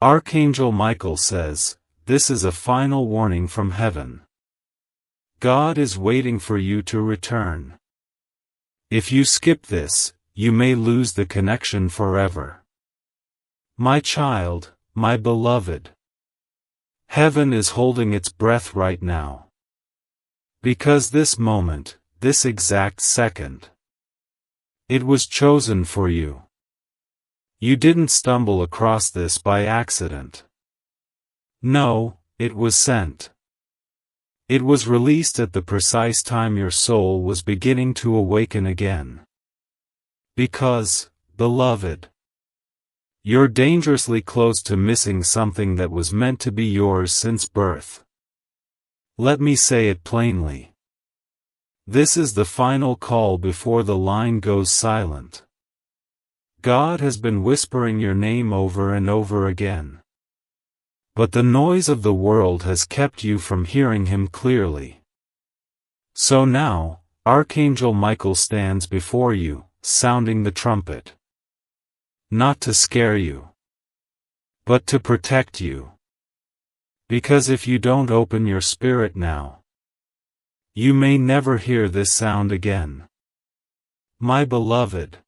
Archangel Michael says, this is a final warning from heaven. God is waiting for you to return. If you skip this, you may lose the connection forever. My child, my beloved. Heaven is holding its breath right now. Because this moment, this exact second, it was chosen for you. You didn't stumble across this by accident. No, it was sent. It was released at the precise time your soul was beginning to awaken again. Because, beloved, you're dangerously close to missing something that was meant to be yours since birth. Let me say it plainly. This is the final call before the line goes silent. God has been whispering your name over and over again. But the noise of the world has kept you from hearing him clearly. So now, Archangel Michael stands before you, sounding the trumpet. Not to scare you, but to protect you. Because if you don't open your spirit now, you may never hear this sound again. My beloved,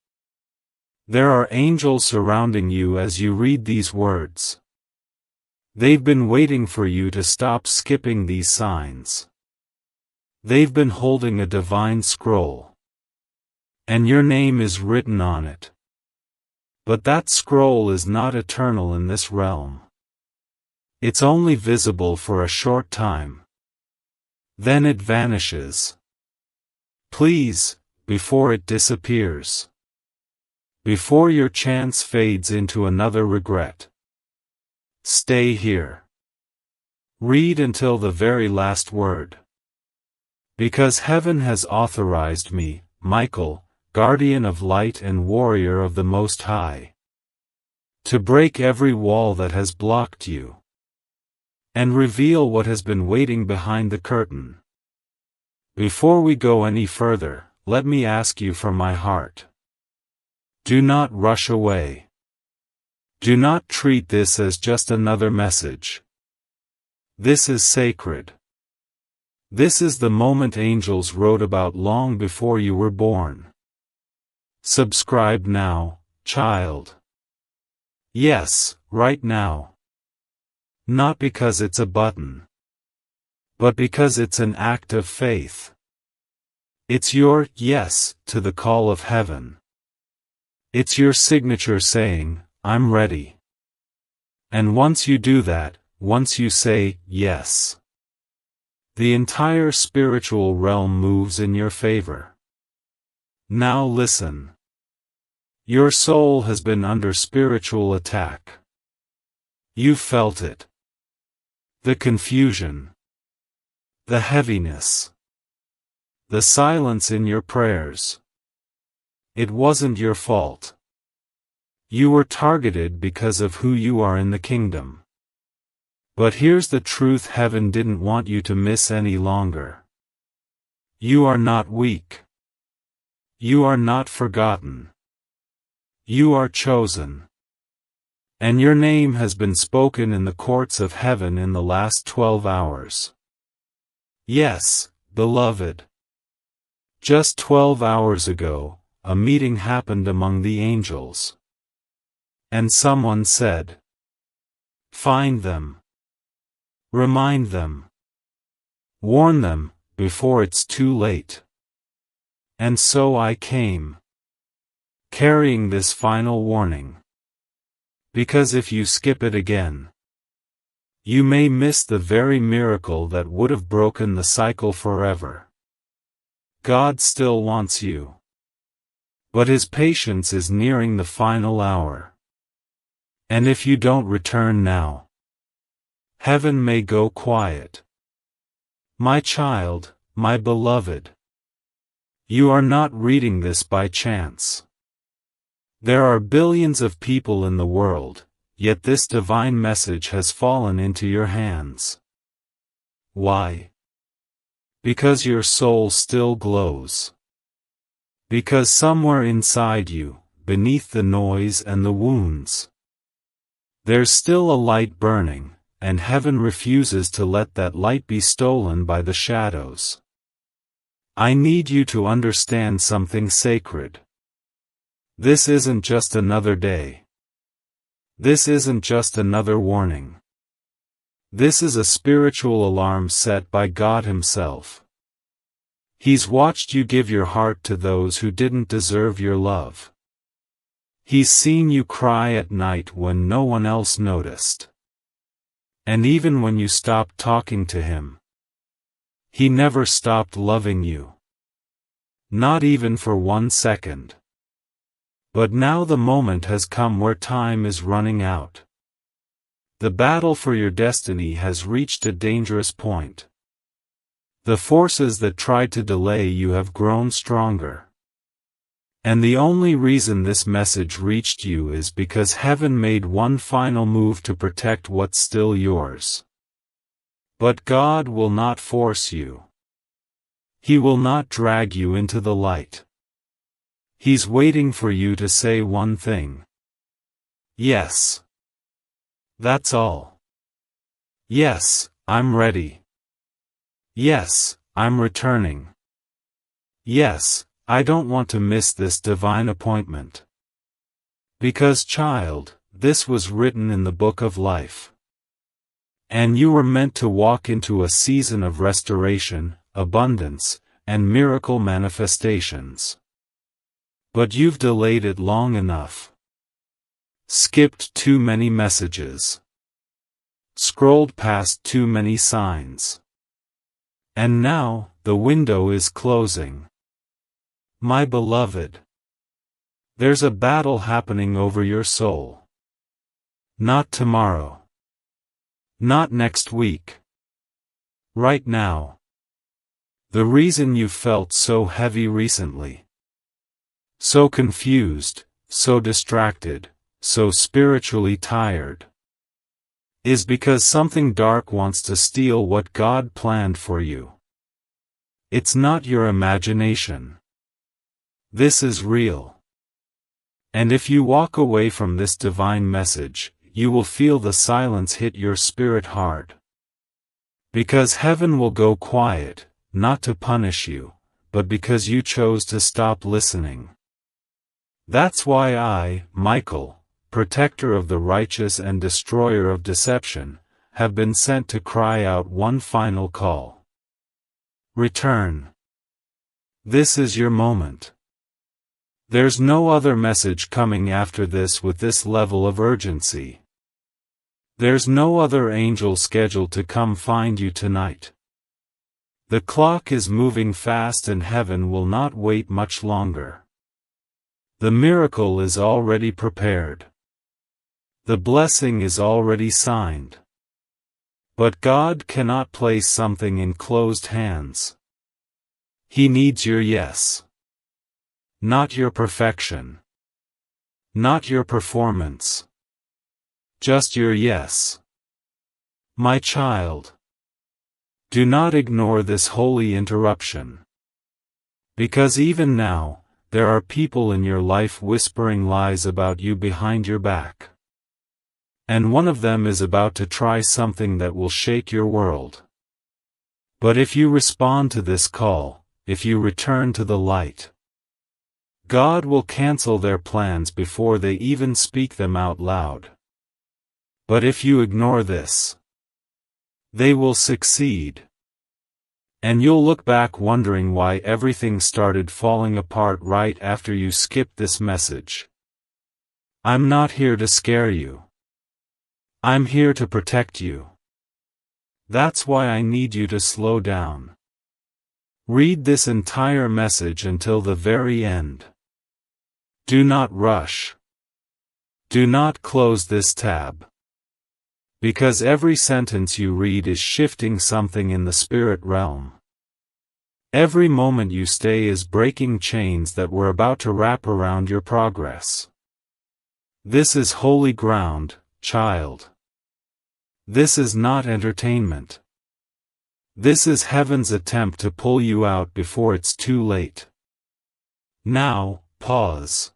there are angels surrounding you as you read these words. They've been waiting for you to stop skipping these signs. They've been holding a divine scroll. And your name is written on it. But that scroll is not eternal in this realm. It's only visible for a short time. Then it vanishes. Please, before it disappears. Before your chance fades into another regret. Stay here. Read until the very last word. Because heaven has authorized me, Michael, guardian of light and warrior of the Most High, to break every wall that has blocked you, and reveal what has been waiting behind the curtain. Before we go any further, let me ask you from my heart. Do not rush away. Do not treat this as just another message. This is sacred. This is the moment angels wrote about long before you were born. Subscribe now, child. Yes, right now. Not because it's a button, but because it's an act of faith. It's your yes to the call of heaven. It's your signature saying, I'm ready. And once you do that, once you say yes, the entire spiritual realm moves in your favor. Now listen. Your soul has been under spiritual attack. You felt it. The confusion. The heaviness. The silence in your prayers. It wasn't your fault. You were targeted because of who you are in the kingdom. But here's the truth heaven didn't want you to miss any longer. You are not weak. You are not forgotten. You are chosen. And your name has been spoken in the courts of heaven in the last 12 hours. Yes, beloved. Just 12 hours ago, a meeting happened among the angels. And someone said, find them. Remind them. Warn them, before it's too late. And so I came. Carrying this final warning. Because if you skip it again, you may miss the very miracle that would have broken the cycle forever. God still wants you. But his patience is nearing the final hour. And if you don't return now, heaven may go quiet. My child, my beloved, you are not reading this by chance. There are billions of people in the world, yet this divine message has fallen into your hands. Why? Because your soul still glows. Because somewhere inside you, beneath the noise and the wounds, There's still a light burning, and heaven refuses to let that light be stolen by the shadows. I need you to understand something sacred. This isn't just another day. This isn't just another warning. This is a spiritual alarm set by God Himself. He's watched you give your heart to those who didn't deserve your love. He's seen you cry at night when no one else noticed. And even when you stopped talking to Him, He never stopped loving you. Not even for 1 second. But now the moment has come where time is running out. The battle for your destiny has reached a dangerous point. The forces that tried to delay you have grown stronger. And the only reason this message reached you is because heaven made one final move to protect what's still yours. But God will not force you. He will not drag you into the light. He's waiting for you to say one thing. Yes. That's all. Yes, I'm ready. Yes, I'm returning. Yes, I don't want to miss this divine appointment. Because, child, this was written in the book of life. And you were meant to walk into a season of restoration, abundance, and miracle manifestations. But you've delayed it long enough. Skipped too many messages. Scrolled past too many signs. And now, the window is closing. My beloved. There's a battle happening over your soul. Not tomorrow. Not next week. Right now. The reason you felt so heavy recently. So confused, so distracted, so spiritually tired, is because something dark wants to steal what God planned for you. It's not your imagination. This is real. And if you walk away from this divine message, you will feel the silence hit your spirit hard. Because heaven will go quiet, not to punish you, but because you chose to stop listening. That's why I, Michael, protector of the righteous and destroyer of deception, have been sent to cry out one final call. Return. This is your moment. There's no other message coming after this with this level of urgency. There's no other angel scheduled to come find you tonight. The clock is moving fast and heaven will not wait much longer. The miracle is already prepared. The blessing is already signed. But God cannot place something in closed hands. He needs your yes. Not your perfection. Not your performance. Just your yes. My child. Do not ignore this holy interruption. Because even now, there are people in your life whispering lies about you behind your back. And one of them is about to try something that will shake your world. But if you respond to this call, if you return to the light, God will cancel their plans before they even speak them out loud. But if you ignore this, they will succeed. And you'll look back wondering why everything started falling apart right after you skipped this message. I'm not here to scare you. I'm here to protect you. That's why I need you to slow down. Read this entire message until the very end. Do not rush. Do not close this tab. Because every sentence you read is shifting something in the spirit realm. Every moment you stay is breaking chains that were about to wrap around your progress. This is holy ground, child. This is not entertainment. This is heaven's attempt to pull you out before it's too late. Now, pause.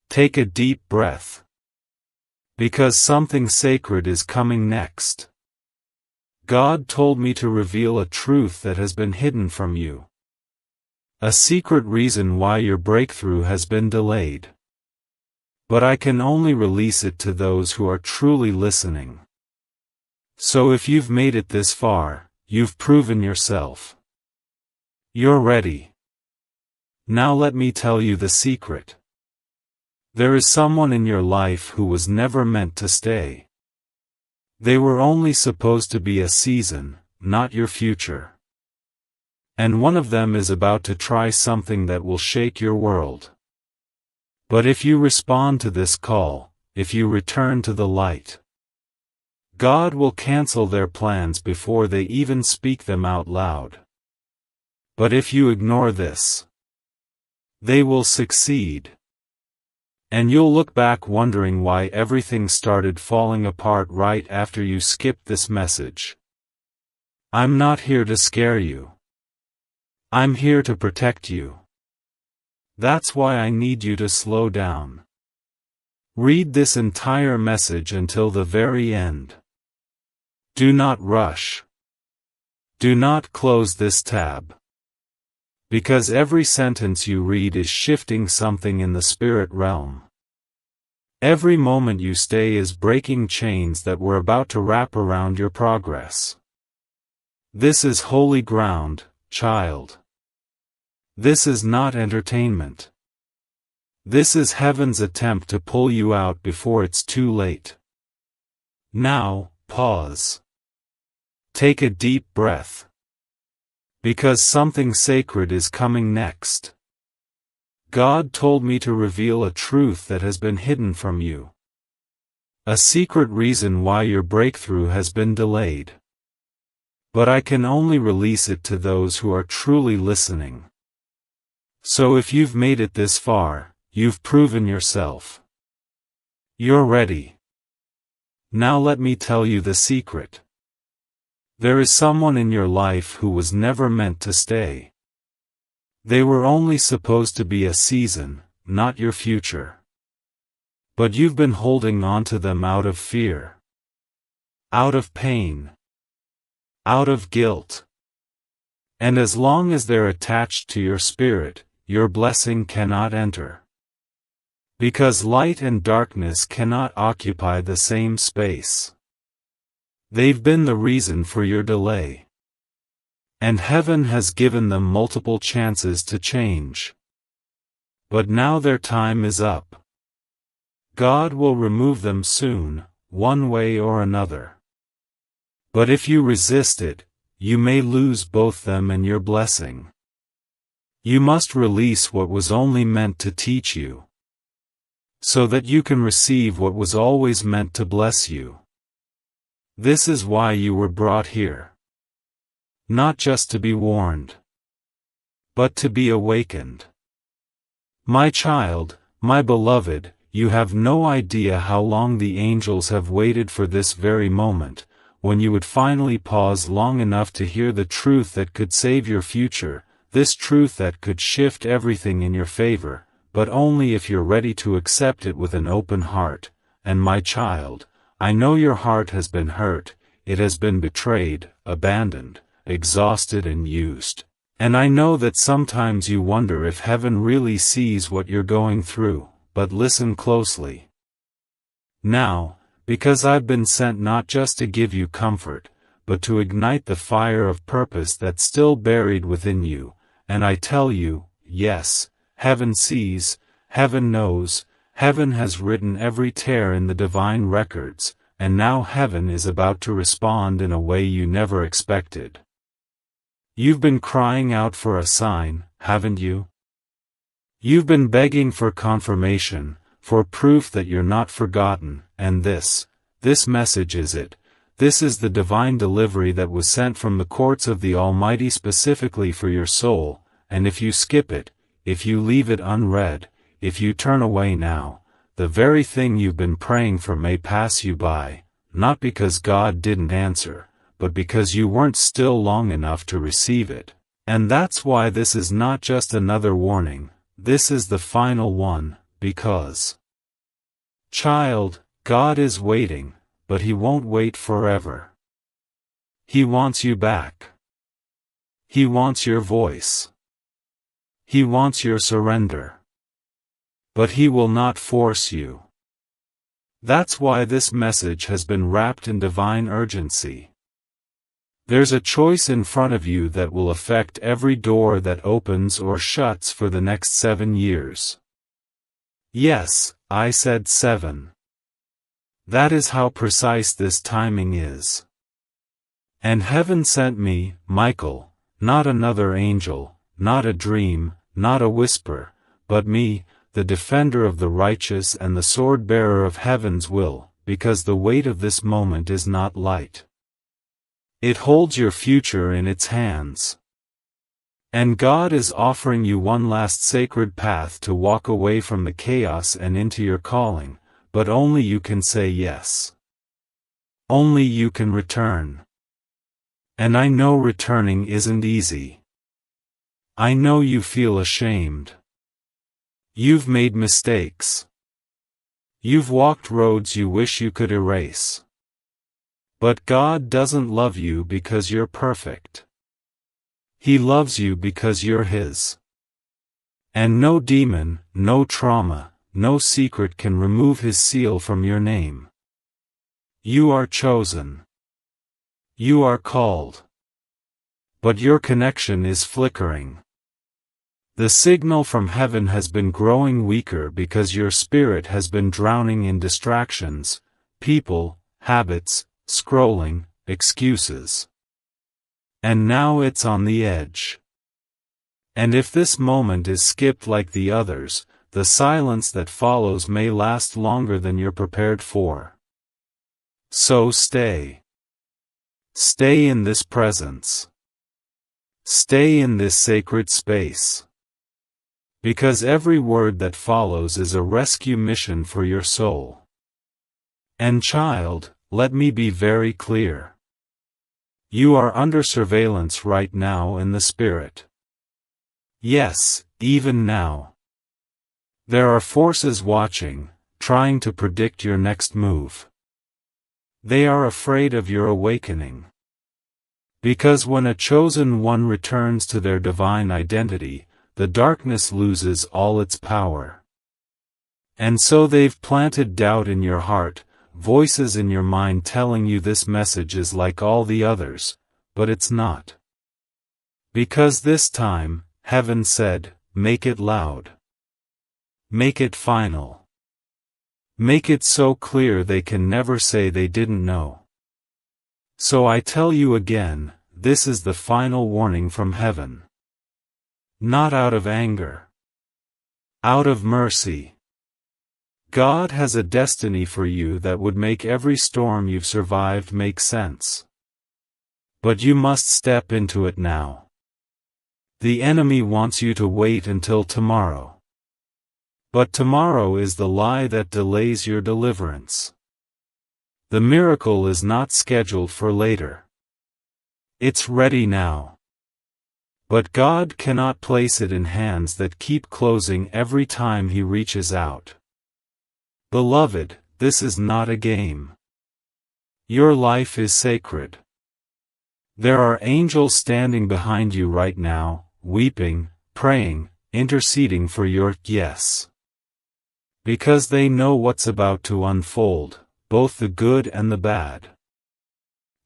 Take a deep breath. Because something sacred is coming next. God told me to reveal a truth that has been hidden from you. A secret reason why your breakthrough has been delayed. But I can only release it to those who are truly listening. So if you've made it this far, you've proven yourself. You're ready. Now let me tell you the secret. There is someone in your life who was never meant to stay. They were only supposed to be a season, not your future. And one of them is about to try something that will shake your world. But if you respond to this call, if you return to the light, God will cancel their plans before they even speak them out loud. But if you ignore this, they will succeed. And you'll look back wondering why everything started falling apart right after you skipped this message. I'm not here to scare you. I'm here to protect you. That's why I need you to slow down. Read this entire message until the very end. Do not rush. Do not close this tab. Because every sentence you read is shifting something in the spirit realm. Every moment you stay is breaking chains that were about to wrap around your progress. This is holy ground, child. This is not entertainment. This is heaven's attempt to pull you out before it's too late. Now, pause. Take a deep breath. Because something sacred is coming next. God told me to reveal a truth that has been hidden from you. A secret reason why your breakthrough has been delayed. But I can only release it to those who are truly listening. So if you've made it this far, you've proven yourself. You're ready. Now let me tell you the secret. There is someone in your life who was never meant to stay. They were only supposed to be a season, not your future. But you've been holding on to them out of fear. Out of pain. Out of guilt. And as long as they're attached to your spirit, your blessing cannot enter. Because light and darkness cannot occupy the same space. They've been the reason for your delay. And heaven has given them multiple chances to change. But now their time is up. God will remove them soon, one way or another. But if you resist it, you may lose both them and your blessing. You must release what was only meant to teach you, so that you can receive what was always meant to bless you. This is why you were brought here. Not just to be warned, but to be awakened. My child, my beloved, you have no idea how long the angels have waited for this very moment, when you would finally pause long enough to hear the truth that could save your future, this truth that could shift everything in your favor, but only if you're ready to accept it with an open heart. And my child, I know your heart has been hurt, it has been betrayed, abandoned, exhausted and used. And I know that sometimes you wonder if heaven really sees what you're going through, but listen closely. Now, because I've been sent not just to give you comfort, but to ignite the fire of purpose that's still buried within you, and I tell you, yes, heaven sees, heaven knows, heaven has written every tear in the divine records, and now heaven is about to respond in a way you never expected. You've been crying out for a sign, haven't you? You've been begging for confirmation, for proof that you're not forgotten, and this message is it. This is the divine delivery that was sent from the courts of the Almighty specifically for your soul, and if you skip it, if you leave it unread, if you turn away now, the very thing you've been praying for may pass you by, not because God didn't answer, but because you weren't still long enough to receive it. And that's why this is not just another warning, this is the final one, because, child, God is waiting, but He won't wait forever. He wants you back. He wants your voice. He wants your surrender. But He will not force you. That's why this message has been wrapped in divine urgency. There's a choice in front of you that will affect every door that opens or shuts for the next 7 years. Yes, I said 7. That is how precise this timing is. And heaven sent me, Michael, not another angel, not a dream, not a whisper, but me, the defender of the righteous and the sword-bearer of heaven's will, because the weight of this moment is not light. It holds your future in its hands. And God is offering you one last sacred path to walk away from the chaos and into your calling, but only you can say yes. Only you can return. And I know returning isn't easy. I know you feel ashamed. You've made mistakes. You've walked roads you wish you could erase. But God doesn't love you because you're perfect. He loves you because you're His. And no demon, no trauma, no secret can remove His seal from your name. You are chosen. You are called. But your connection is flickering. The signal from heaven has been growing weaker because your spirit has been drowning in distractions, people, habits, scrolling, excuses. And now it's on the edge. And if this moment is skipped like the others, the silence that follows may last longer than you're prepared for. So stay. Stay in this presence. Stay in this sacred space. Because every word that follows is a rescue mission for your soul. And child, let me be very clear. You are under surveillance right now in the spirit. Yes, even now. There are forces watching, trying to predict your next move. They are afraid of your awakening. Because when a chosen one returns to their divine identity, the darkness loses all its power. And so they've planted doubt in your heart, voices in your mind telling you this message is like all the others, but it's not. Because this time, heaven said, make it loud. Make it final. Make it so clear they can never say they didn't know. So I tell you again, this is the final warning from heaven. Not out of anger. Out of mercy. God has a destiny for you that would make every storm you've survived make sense. But you must step into it now. The enemy wants you to wait until tomorrow. But tomorrow is the lie that delays your deliverance. The miracle is not scheduled for later. It's ready now. But God cannot place it in hands that keep closing every time He reaches out. Beloved, this is not a game. Your life is sacred. There are angels standing behind you right now, weeping, praying, interceding for your yes. Because they know what's about to unfold, both the good and the bad.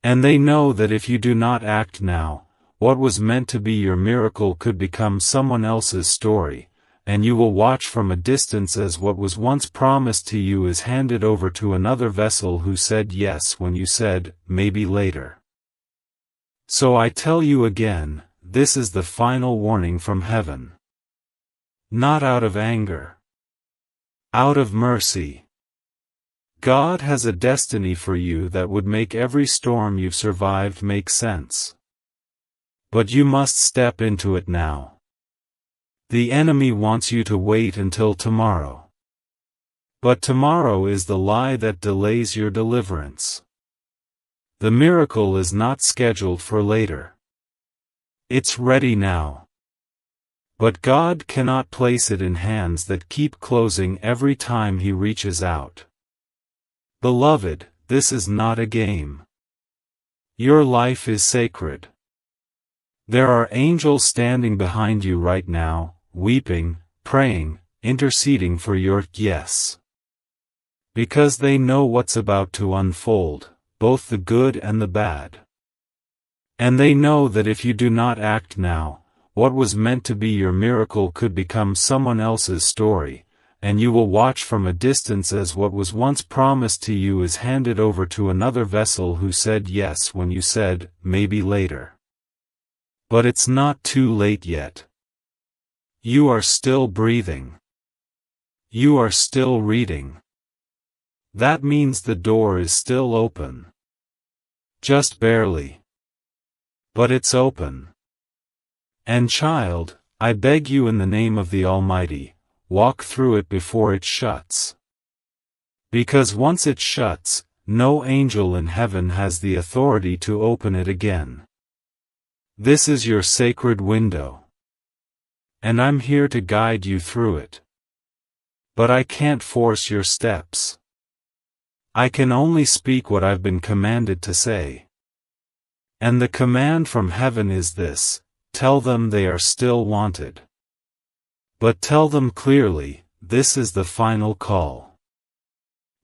And they know that if you do not act now, what was meant to be your miracle could become someone else's story, and you will watch from a distance as what was once promised to you is handed over to another vessel who said yes when you said, maybe later. So I tell you again, this is the final warning from heaven. Not out of anger. Out of mercy. God has a destiny for you that would make every storm you've survived make sense. But you must step into it now. The enemy wants you to wait until tomorrow. But tomorrow is the lie that delays your deliverance. The miracle is not scheduled for later. It's ready now. But God cannot place it in hands that keep closing every time He reaches out. Beloved, this is not a game. Your life is sacred. There are angels standing behind you right now, weeping, praying, interceding for your yes. Because they know what's about to unfold, both the good and the bad. And they know that if you do not act now, what was meant to be your miracle could become someone else's story, and you will watch from a distance as what was once promised to you is handed over to another vessel who said yes when you said, maybe later. But it's not too late yet. You are still breathing. You are still reading. That means the door is still open. Just barely. But it's open. And child, I beg you in the name of the Almighty, walk through it before it shuts. Because once it shuts, no angel in heaven has the authority to open it again. This is your sacred window. And I'm here to guide you through it. But I can't force your steps. I can only speak what I've been commanded to say. And the command from heaven is this: tell them they are still wanted. But tell them clearly, this is the final call.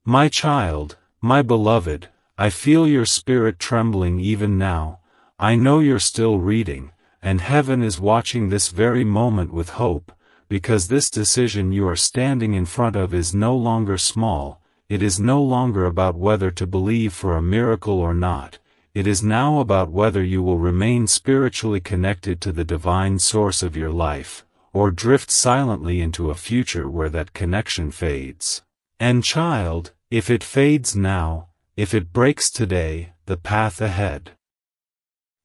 My child, my beloved, I feel your spirit trembling even now. I know you're still reading, and heaven is watching this very moment with hope, because this decision you are standing in front of is no longer small. It is no longer about whether to believe for a miracle or not. It is now about whether you will remain spiritually connected to the divine source of your life, or drift silently into a future where that connection fades. And child, if it fades now, if it breaks today, the path ahead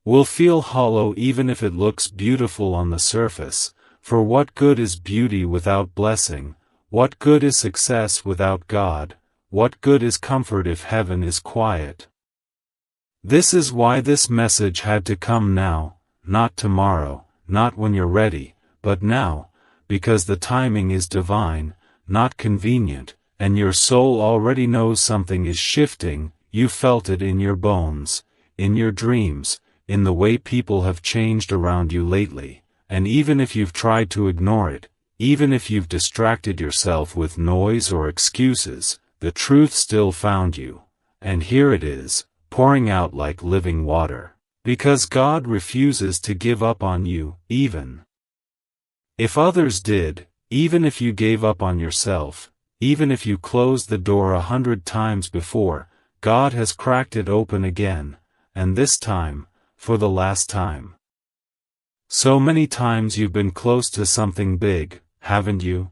will feel hollow even if it looks beautiful on the surface, for what good is beauty without blessing? What good is success without God? What good is comfort if heaven is quiet? This is why this message had to come now, not tomorrow, not when you're ready, but now, because the timing is divine, not convenient, and your soul already knows something is shifting. You felt it in your bones, in your dreams, in the way people have changed around you lately, and even if you've tried to ignore it, even if you've distracted yourself with noise or excuses, the truth still found you, and here it is, pouring out like living water, because God refuses to give up on you, even if others did, even if you gave up on yourself, even if you closed the door 100 times before. God has cracked it open again, and this time, for the last time. So many times you've been close to something big, haven't you?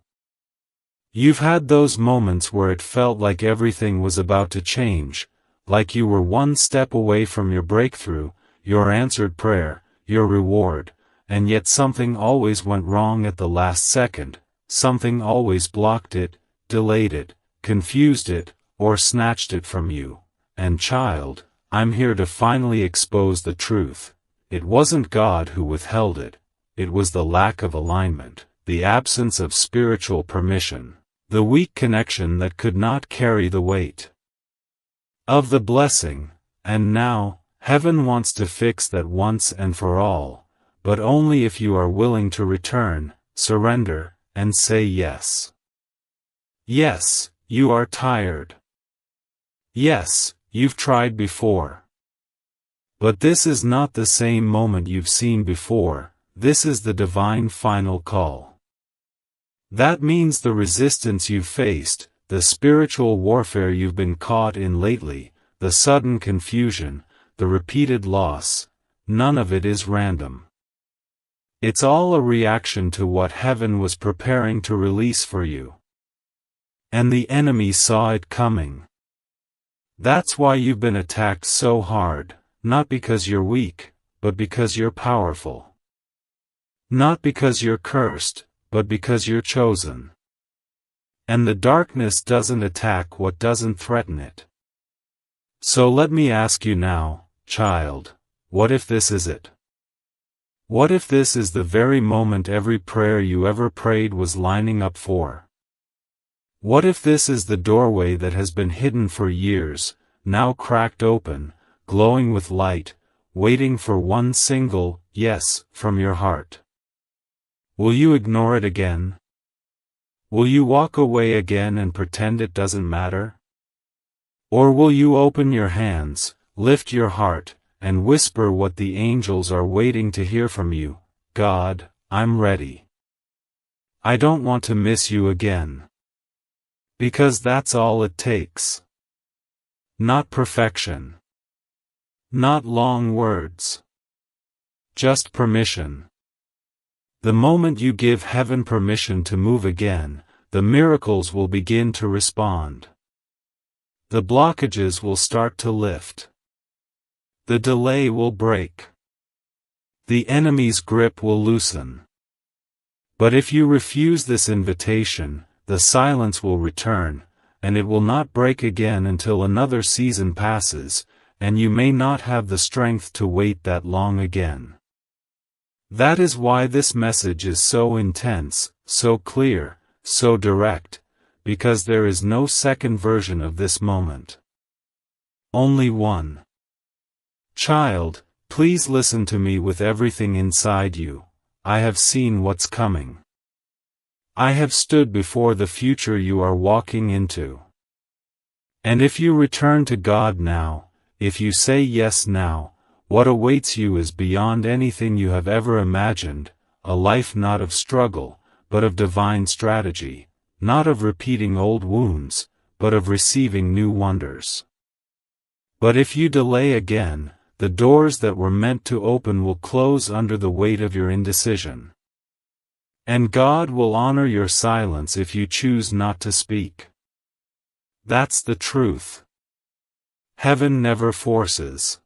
You've had those moments where it felt like everything was about to change, like you were one step away from your breakthrough, your answered prayer, your reward, and yet something always went wrong at the last second. Something always blocked it, delayed it, confused it, or snatched it from you. And child, I'm here to finally expose the truth. It wasn't God who withheld it. It was the lack of alignment, the absence of spiritual permission, the weak connection that could not carry the weight of the blessing. And now, heaven wants to fix that once and for all, but only if you are willing to return, surrender, and say yes. Yes, you are tired. Yes, you've tried before. But this is not the same moment you've seen before. This is the divine final call. That means the resistance you've faced, the spiritual warfare you've been caught in lately, the sudden confusion, the repeated loss, none of it is random. It's all a reaction to what heaven was preparing to release for you. And the enemy saw it coming. That's why you've been attacked so hard, not because you're weak, but because you're powerful. Not because you're cursed, but because you're chosen. And the darkness doesn't attack what doesn't threaten it. So let me ask you now, child, what if this is it? What if this is the very moment every prayer you ever prayed was lining up for? What if this is the doorway that has been hidden for years, now cracked open, glowing with light, waiting for one single yes from your heart? Will you ignore it again? Will you walk away again and pretend it doesn't matter? Or will you open your hands, lift your heart, and whisper what the angels are waiting to hear from you? God, I'm ready. I don't want to miss you again. Because that's all it takes. Not perfection. Not long words. Just permission. The moment you give heaven permission to move again, the miracles will begin to respond. The blockages will start to lift. The delay will break. The enemy's grip will loosen. But if you refuse this invitation, the silence will return, and it will not break again until another season passes, and you may not have the strength to wait that long again. That is why this message is so intense, so clear, so direct, because there is no second version of this moment. Only one. Child, please listen to me with everything inside you. I have seen what's coming. I have stood before the future you are walking into. And if you return to God now, if you say yes now, what awaits you is beyond anything you have ever imagined, a life not of struggle, but of divine strategy, not of repeating old wounds, but of receiving new wonders. But if you delay again, the doors that were meant to open will close under the weight of your indecision. And God will honor your silence if you choose not to speak. That's the truth. Heaven never forces.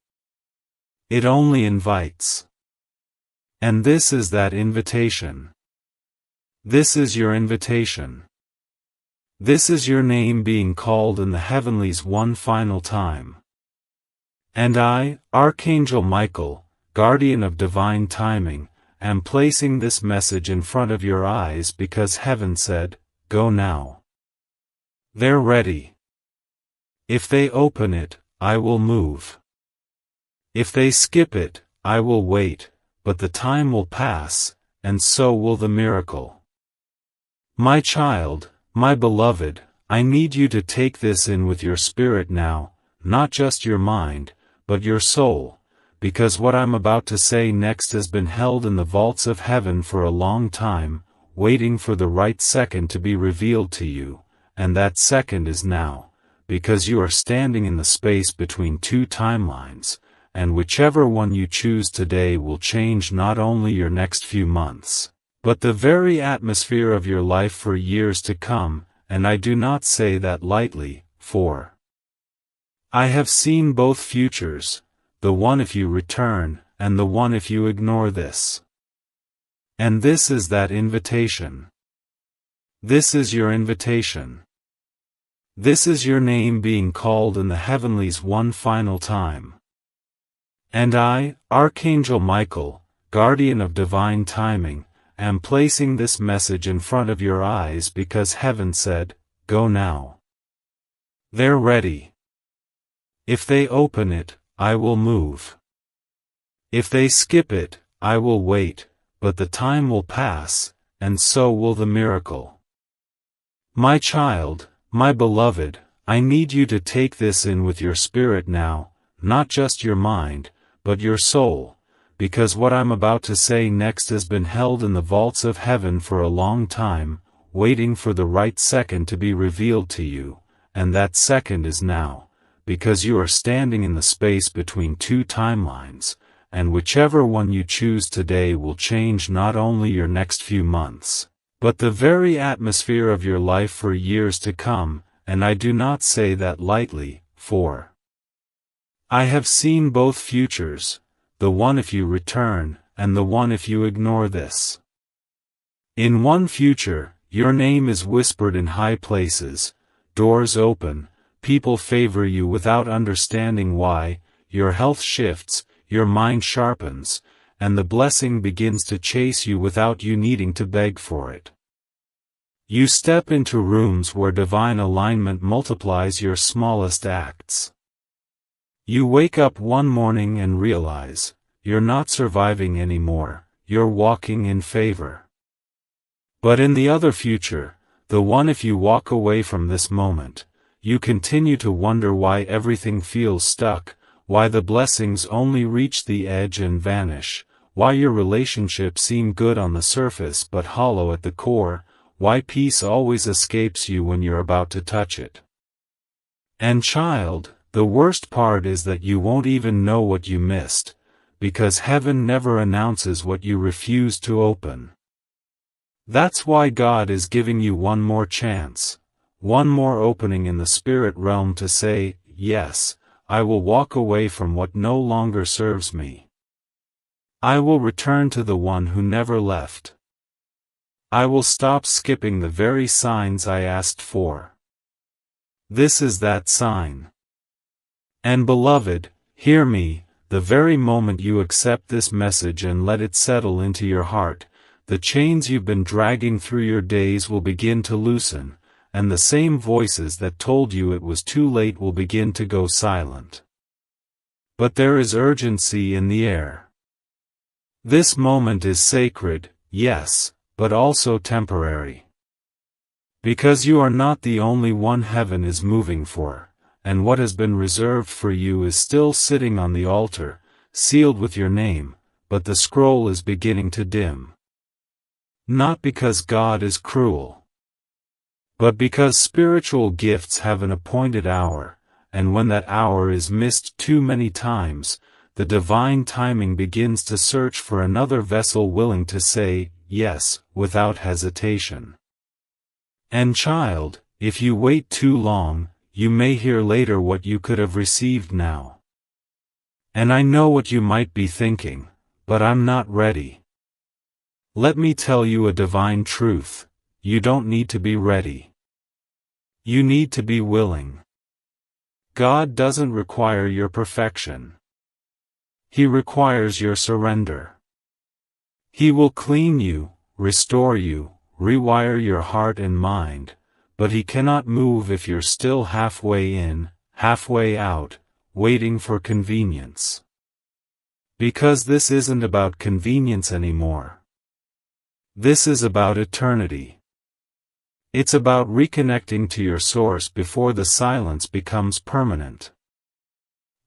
It only invites. And this is that invitation. This is your invitation. This is your name being called in the heavenlies one final time. And I, Archangel Michael, guardian of divine timing, am placing this message in front of your eyes because heaven said, go now. They're ready. If they open it, I will move. If they skip it, I will wait, but the time will pass, and so will the miracle. My child, my beloved, I need you to take this in with your spirit now, not just your mind, but your soul, because what I'm about to say next has been held in the vaults of heaven for a long time, waiting for the right second to be revealed to you, and that second is now, because you are standing in the space between two timelines, and whichever one you choose today will change not only your next few months, but the very atmosphere of your life for years to come, and I do not say that lightly, for I have seen both futures, the one if you return, and the one if you ignore this. And this is that invitation. This is your invitation. This is your name being called in the heavenlies one final time. And I, Archangel Michael, guardian of divine timing, am placing this message in front of your eyes because heaven said, go now. They're ready. If they open it, I will move. If they skip it, I will wait, but the time will pass, and so will the miracle. My child, my beloved, I need you to take this in with your spirit now, not just your mind, but your soul, because what I'm about to say next has been held in the vaults of heaven for a long time, waiting for the right second to be revealed to you, and that second is now, because you are standing in the space between two timelines, and whichever one you choose today will change not only your next few months, but the very atmosphere of your life for years to come, and I do not say that lightly, for I have seen both futures, the one if you return, and the one if you ignore this. In one future, your name is whispered in high places, doors open, people favor you without understanding why, your health shifts, your mind sharpens, and the blessing begins to chase you without you needing to beg for it. You step into rooms where divine alignment multiplies your smallest acts. You wake up one morning and realize, you're not surviving anymore, you're walking in favor. But in the other future, the one if you walk away from this moment, you continue to wonder why everything feels stuck, why the blessings only reach the edge and vanish, why your relationships seem good on the surface but hollow at the core, why peace always escapes you when you're about to touch it. And child, the worst part is that you won't even know what you missed, because heaven never announces what you refuse to open. That's why God is giving you one more chance, one more opening in the spirit realm to say, yes, I will walk away from what no longer serves me. I will return to the one who never left. I will stop skipping the very signs I asked for. This is that sign. And beloved, hear me, the very moment you accept this message and let it settle into your heart, the chains you've been dragging through your days will begin to loosen, and the same voices that told you it was too late will begin to go silent. But there is urgency in the air. This moment is sacred, yes, but also temporary. Because you are not the only one heaven is moving for, and what has been reserved for you is still sitting on the altar, sealed with your name, but the scroll is beginning to dim. Not because God is cruel, but because spiritual gifts have an appointed hour, and when that hour is missed too many times, the divine timing begins to search for another vessel willing to say, yes, without hesitation. And child, if you wait too long, you may hear later what you could have received now. And I know what you might be thinking, but I'm not ready. Let me tell you a divine truth, you don't need to be ready. You need to be willing. God doesn't require your perfection. He requires your surrender. He will clean you, restore you, rewire your heart and mind, but He cannot move if you're still halfway in, halfway out, waiting for convenience. Because this isn't about convenience anymore. This is about eternity. It's about reconnecting to your source before the silence becomes permanent.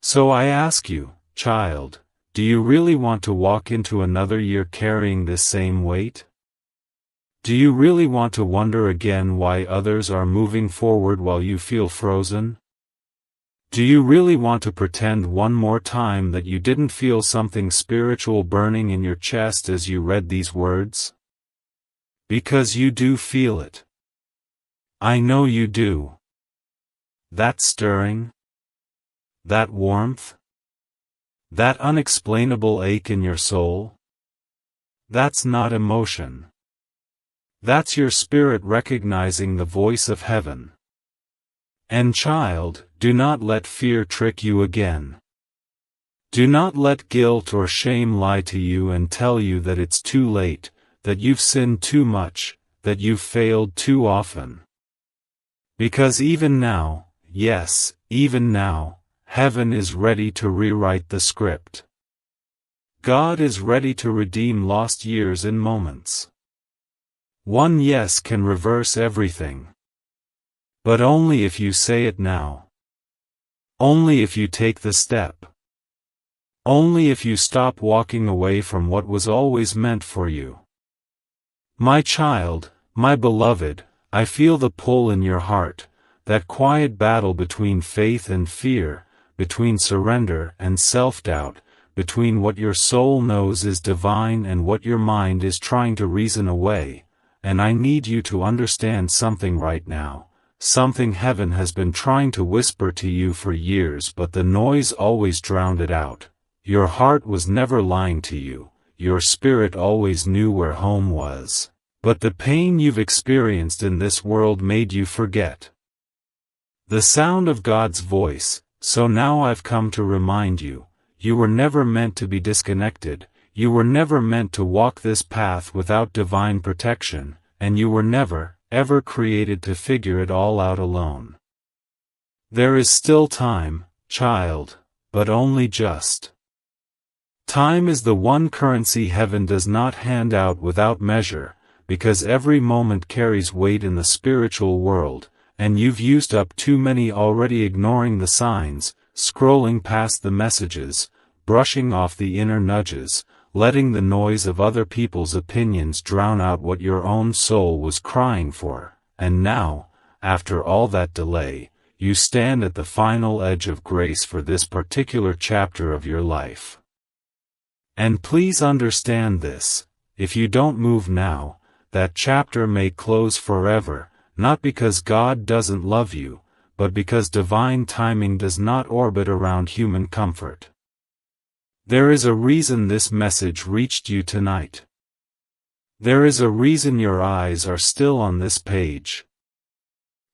So I ask you, child, do you really want to walk into another year carrying this same weight? Do you really want to wonder again why others are moving forward while you feel frozen? Do you really want to pretend one more time that you didn't feel something spiritual burning in your chest as you read these words? Because you do feel it. I know you do. That stirring? That warmth? That unexplainable ache in your soul? That's not emotion. That's your spirit recognizing the voice of heaven. And child, do not let fear trick you again. Do not let guilt or shame lie to you and tell you that it's too late, that you've sinned too much, that you've failed too often. Because even now, yes, even now, heaven is ready to rewrite the script. God is ready to redeem lost years in moments. One yes can reverse everything. But only if you say it now. Only if you take the step. Only if you stop walking away from what was always meant for you. My child, my beloved, I feel the pull in your heart, that quiet battle between faith and fear, between surrender and self-doubt, between what your soul knows is divine and what your mind is trying to reason away. And I need you to understand something right now, something heaven has been trying to whisper to you for years but the noise always drowned it out. Your heart was never lying to you, your spirit always knew where home was, but the pain you've experienced in this world made you forget the sound of God's voice. So now I've come to remind you, you were never meant to be disconnected. You were never meant to walk this path without divine protection, and you were never, ever created to figure it all out alone. There is still time, child, but only just. Time is the one currency heaven does not hand out without measure, because every moment carries weight in the spiritual world, and you've used up too many already, ignoring the signs, scrolling past the messages, brushing off the inner nudges, letting the noise of other people's opinions drown out what your own soul was crying for, and now, after all that delay, you stand at the final edge of grace for this particular chapter of your life. And please understand this: if you don't move now, that chapter may close forever, not because God doesn't love you, but because divine timing does not orbit around human comfort. There is a reason this message reached you tonight. There is a reason your eyes are still on this page.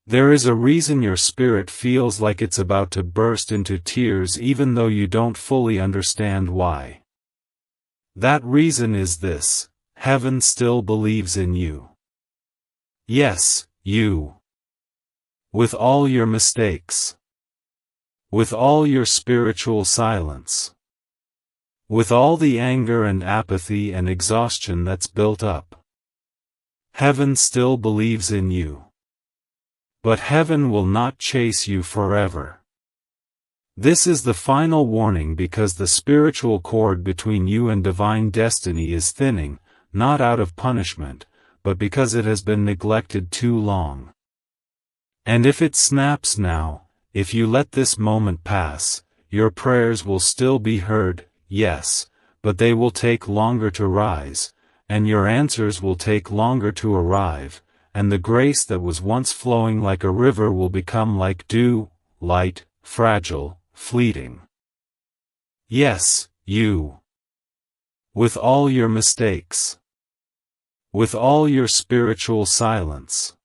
There is a reason your spirit feels like it's about to burst into tears even though you don't fully understand why. That reason is this: heaven still believes in you. Yes, you. With all your mistakes. With all your spiritual silence. With all the anger and apathy and exhaustion that's built up. Heaven still believes in you. But heaven will not chase you forever. This is the final warning, because the spiritual cord between you and divine destiny is thinning, not out of punishment, but because it has been neglected too long. And if it snaps now, if you let this moment pass, your prayers will still be heard, yes, but they will take longer to rise, and your answers will take longer to arrive, and the grace that was once flowing like a river will become like dew, light, fragile, fleeting. Yes, you. With all your mistakes. With all your spiritual silence.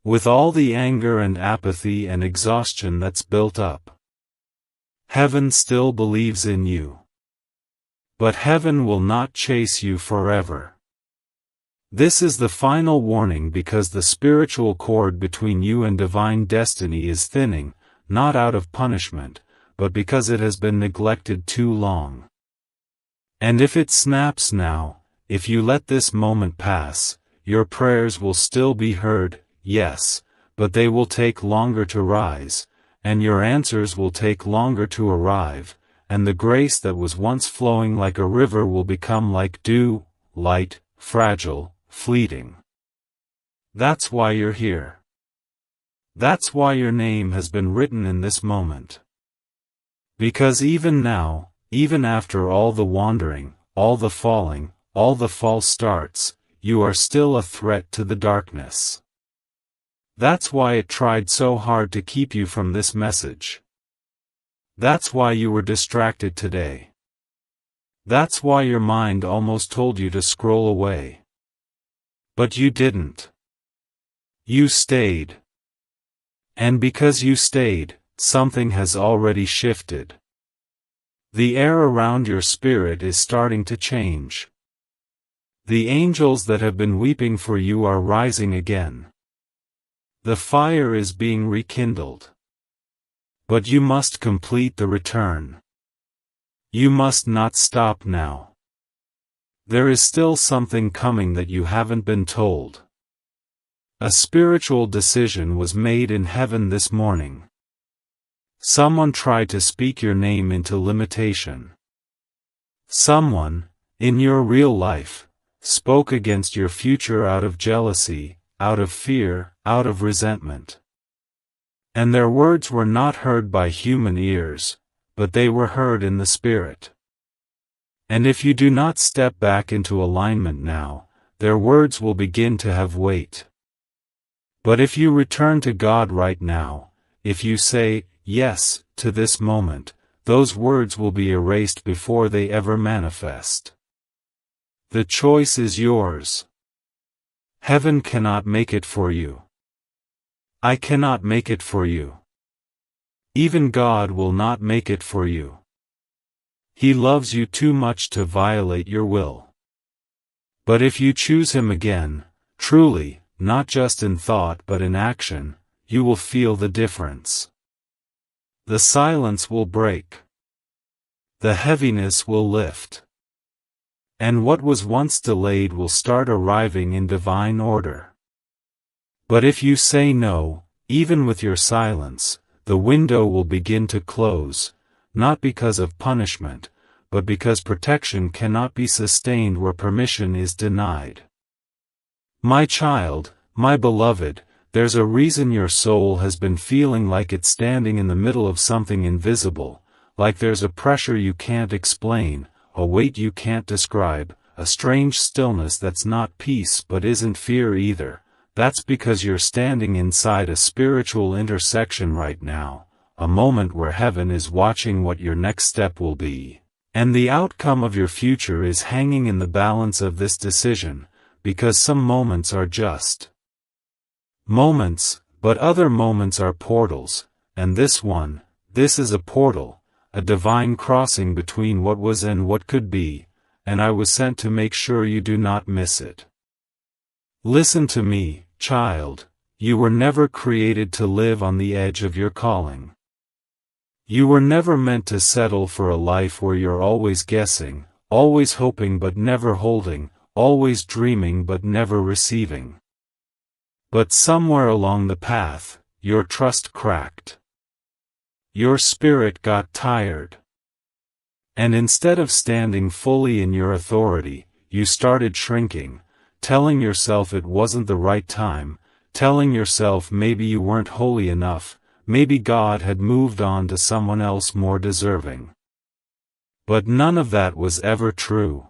With all the anger and apathy and exhaustion that's built up. Heaven still believes in you. But heaven will not chase you forever. This is the final warning, because the spiritual cord between you and divine destiny is thinning, not out of punishment, but because it has been neglected too long. And if it snaps now, if you let this moment pass, your prayers will still be heard, yes, but they will take longer to rise, and your answers will take longer to arrive, and the grace that was once flowing like a river will become like dew, light, fragile, fleeting. That's why you're here. That's why your name has been written in this moment. Because even now, even after all the wandering, all the falling, all the false starts, you are still a threat to the darkness. That's why it tried so hard to keep you from this message. That's why you were distracted today. That's why your mind almost told you to scroll away. But you didn't. You stayed. And because you stayed, something has already shifted. The air around your spirit is starting to change. The angels that have been weeping for you are rising again. The fire is being rekindled. But you must complete the return. You must not stop now. There is still something coming that you haven't been told. A spiritual decision was made in heaven this morning. Someone tried to speak your name into limitation. Someone, in your real life, spoke against your future out of jealousy, out of fear, out of resentment. And their words were not heard by human ears, but they were heard in the spirit. And if you do not step back into alignment now, their words will begin to have weight. But if you return to God right now, if you say, yes, to this moment, those words will be erased before they ever manifest. The choice is yours. Heaven cannot make it for you. I cannot make it for you. Even God will not make it for you. He loves you too much to violate your will. But if you choose Him again, truly, not just in thought but in action, you will feel the difference. The silence will break. The heaviness will lift. And what was once delayed will start arriving in divine order. But if you say no, even with your silence, the window will begin to close, not because of punishment, but because protection cannot be sustained where permission is denied. My child, my beloved, there's a reason your soul has been feeling like it's standing in the middle of something invisible, like there's a pressure you can't explain, a weight you can't describe, a strange stillness that's not peace but isn't fear either. That's because you're standing inside a spiritual intersection right now, a moment where heaven is watching what your next step will be. And the outcome of your future is hanging in the balance of this decision, because some moments are just moments, but other moments are portals, and this is a portal, a divine crossing between what was and what could be, and I was sent to make sure you do not miss it. Listen to me, child, you were never created to live on the edge of your calling. You were never meant to settle for a life where you're always guessing, always hoping but never holding, always dreaming but never receiving. But somewhere along the path, your trust cracked. Your spirit got tired. And instead of standing fully in your authority, you started shrinking, telling yourself it wasn't the right time, telling yourself maybe you weren't holy enough, maybe God had moved on to someone else more deserving. But none of that was ever true.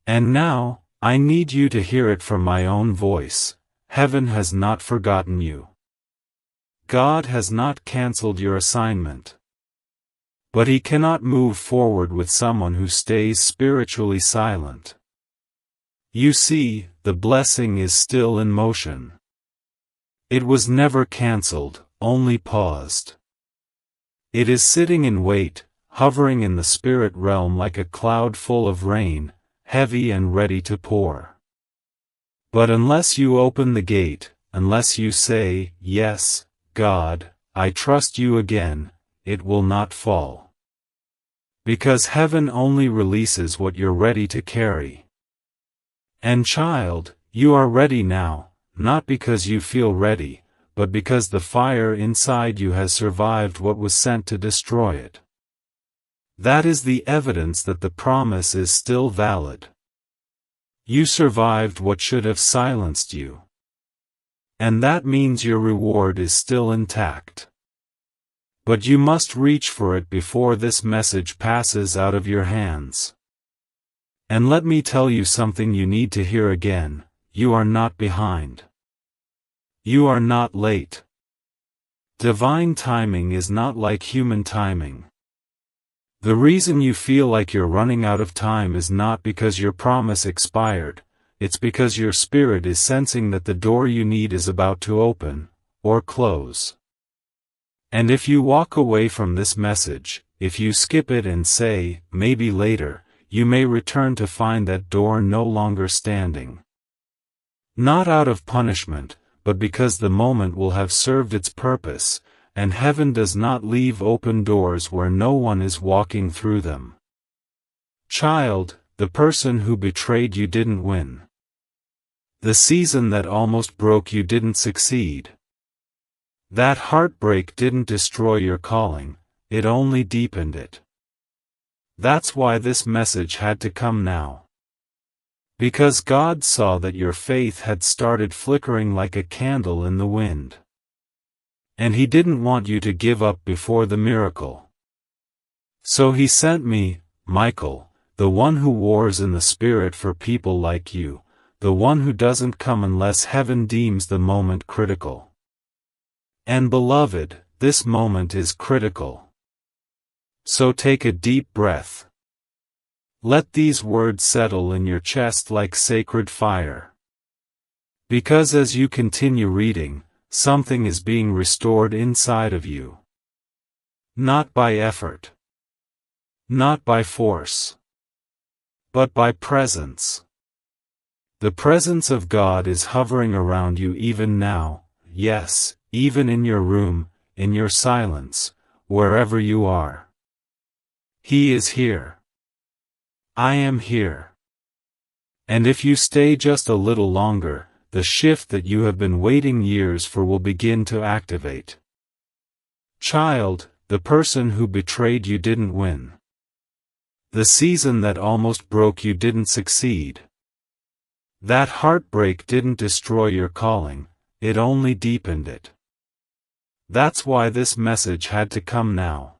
And now, I need you to hear it from my own voice. Heaven has not forgotten you. God has not cancelled your assignment. But He cannot move forward with someone who stays spiritually silent. You see, the blessing is still in motion. It was never cancelled, only paused. It is sitting in wait, hovering in the spirit realm like a cloud full of rain, heavy and ready to pour. But unless you open the gate, unless you say, "Yes, God, I trust you again," it will not fall. Because heaven only releases what you're ready to carry. And child, you are ready now, not because you feel ready, but because the fire inside you has survived what was sent to destroy it. That is the evidence that the promise is still valid. You survived what should have silenced you. And that means your reward is still intact. But you must reach for it before this message passes out of your hands. And let me tell you something you need to hear again, you are not behind. You are not late. Divine timing is not like human timing. The reason you feel like you're running out of time is not because your promise expired, it's because your spirit is sensing that the door you need is about to open, or close. And if you walk away from this message, if you skip it and say, "Maybe later," you may return to find that door no longer standing. Not out of punishment, but because the moment will have served its purpose, and heaven does not leave open doors where no one is walking through them. Child, the person who betrayed you didn't win. The season that almost broke you didn't succeed. That heartbreak didn't destroy your calling, it only deepened it. That's why this message had to come now. Because God saw that your faith had started flickering like a candle in the wind. And He didn't want you to give up before the miracle. So He sent me, Michael, the one who wars in the spirit for people like you, the one who doesn't come unless heaven deems the moment critical. And beloved, this moment is critical. So take a deep breath. Let these words settle in your chest like sacred fire. Because as you continue reading, something is being restored inside of you. Not by effort. Not by force. But by presence. The presence of God is hovering around you even now, yes, even in your room, in your silence, wherever you are. He is here. I am here. And if you stay just a little longer, the shift that you have been waiting years for will begin to activate. Child, the person who betrayed you didn't win. The season that almost broke you didn't succeed. That heartbreak didn't destroy your calling, it only deepened it. That's why this message had to come now.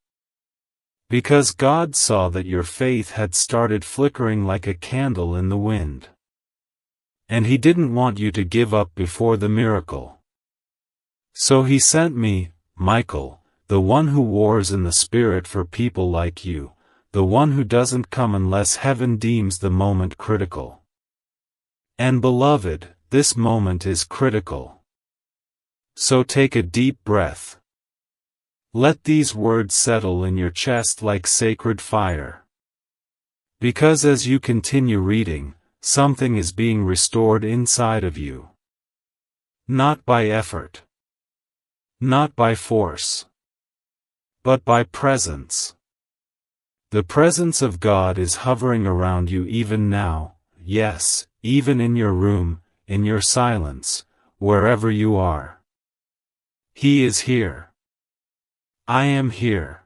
Because God saw that your faith had started flickering like a candle in the wind. And He didn't want you to give up before the miracle. So He sent me, Michael, the one who wars in the Spirit for people like you, the one who doesn't come unless heaven deems the moment critical. And beloved, this moment is critical. So take a deep breath. Let these words settle in your chest like sacred fire. Because as you continue reading, something is being restored inside of you. Not by effort. Not by force. But by presence. The presence of God is hovering around you even now, yes, even in your room, in your silence, wherever you are. He is here. I am here.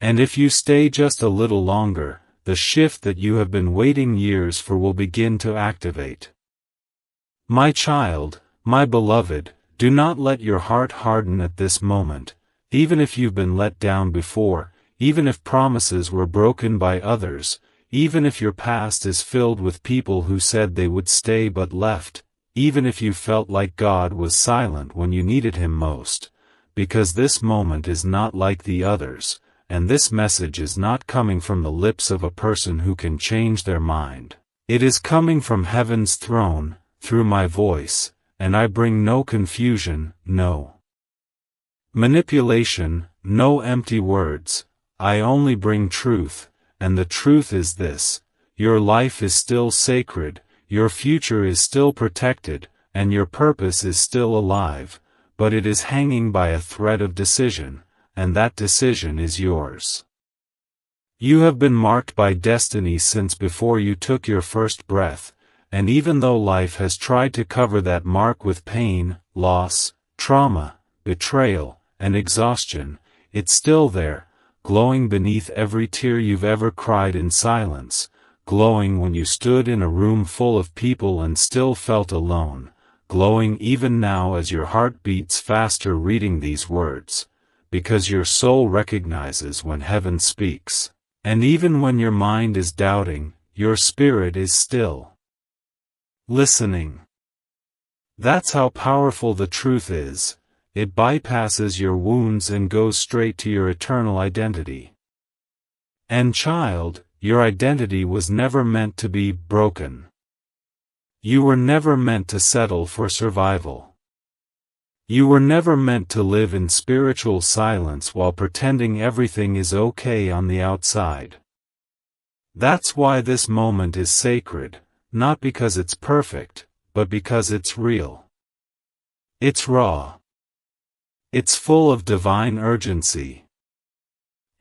And if you stay just a little longer, the shift that you have been waiting years for will begin to activate. My child, my beloved, do not let your heart harden at this moment, even if you've been let down before, even if promises were broken by others, even if your past is filled with people who said they would stay but left, even if you felt like God was silent when you needed Him most, because this moment is not like the others, and this message is not coming from the lips of a person who can change their mind. It is coming from heaven's throne, through my voice, and I bring no confusion, no manipulation, no empty words, I only bring truth, and the truth is this: your life is still sacred, your future is still protected, and your purpose is still alive, but it is hanging by a thread of decision, and that decision is yours. You have been marked by destiny since before you took your first breath, and even though life has tried to cover that mark with pain, loss, trauma, betrayal, and exhaustion, it's still there, glowing beneath every tear you've ever cried in silence, glowing when you stood in a room full of people and still felt alone, glowing even now as your heart beats faster reading these words, because your soul recognizes when heaven speaks, and even when your mind is doubting, your spirit is still listening. That's how powerful the truth is. It bypasses your wounds and goes straight to your eternal identity. And child, your identity was never meant to be broken. You were never meant to settle for survival. You were never meant to live in spiritual silence while pretending everything is okay on the outside. That's why this moment is sacred, not because it's perfect, but because it's real. It's raw. It's full of divine urgency.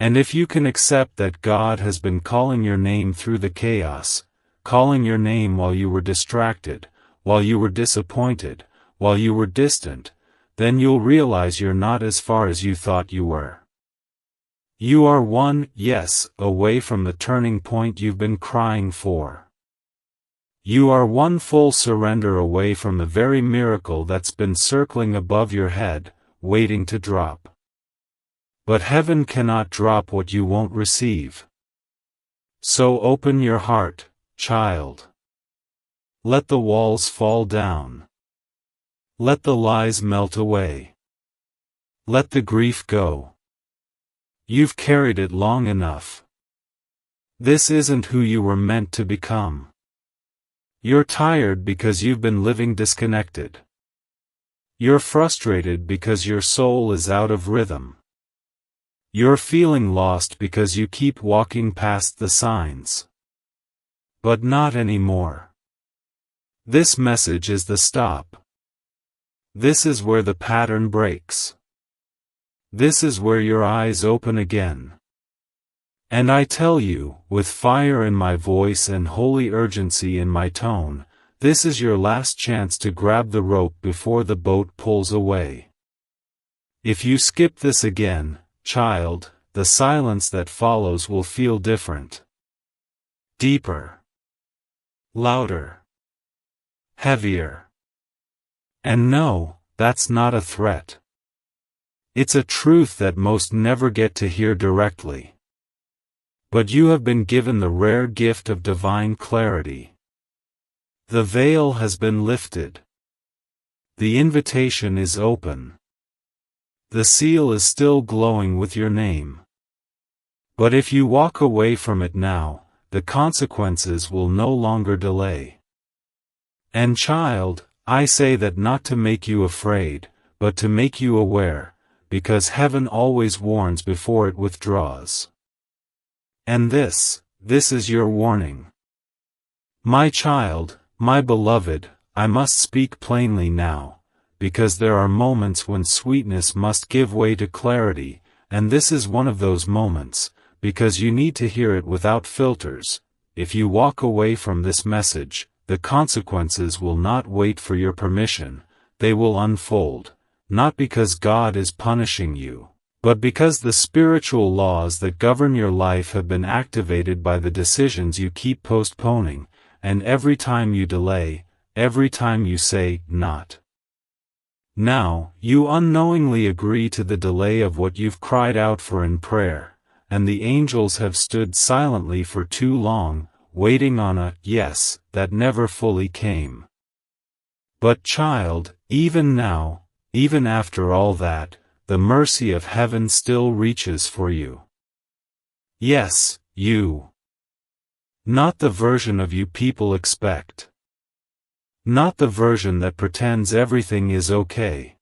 And if you can accept that God has been calling your name through the chaos, calling your name while you were distracted, while you were disappointed, while you were distant, then you'll realize you're not as far as you thought you were. You are one yes away from the turning point you've been crying for. You are one full surrender away from the very miracle that's been circling above your head, waiting to drop. But heaven cannot drop what you won't receive. So open your heart, child. Let the walls fall down. Let the lies melt away. Let the grief go. You've carried it long enough. This isn't who you were meant to become. You're tired because you've been living disconnected. You're frustrated because your soul is out of rhythm. You're feeling lost because you keep walking past the signs. But not anymore. This message is the stop. This is where the pattern breaks. This is where your eyes open again. And I tell you, with fire in my voice and holy urgency in my tone, this is your last chance to grab the rope before the boat pulls away. If you skip this again, child, the silence that follows will feel different. Deeper. Louder. Heavier. And no, that's not a threat. It's a truth that most never get to hear directly. But you have been given the rare gift of divine clarity. The veil has been lifted. The invitation is open. The seal is still glowing with your name. But if you walk away from it now, the consequences will no longer delay. And child, I say that not to make you afraid, but to make you aware, because heaven always warns before it withdraws. And this is your warning. My child, my beloved, I must speak plainly now, because there are moments when sweetness must give way to clarity, and this is one of those moments, because you need to hear it without filters. If you walk away from this message, the consequences will not wait for your permission, they will unfold, not because God is punishing you, but because the spiritual laws that govern your life have been activated by the decisions you keep postponing, and every time you delay, every time you say, not now, you unknowingly agree to the delay of what you've cried out for in prayer, and the angels have stood silently for too long, waiting on a yes that never fully came. But child, even now, even after all that, the mercy of heaven still reaches for you. Yes, you. Not the version of you people expect. Not the version that pretends everything is okay.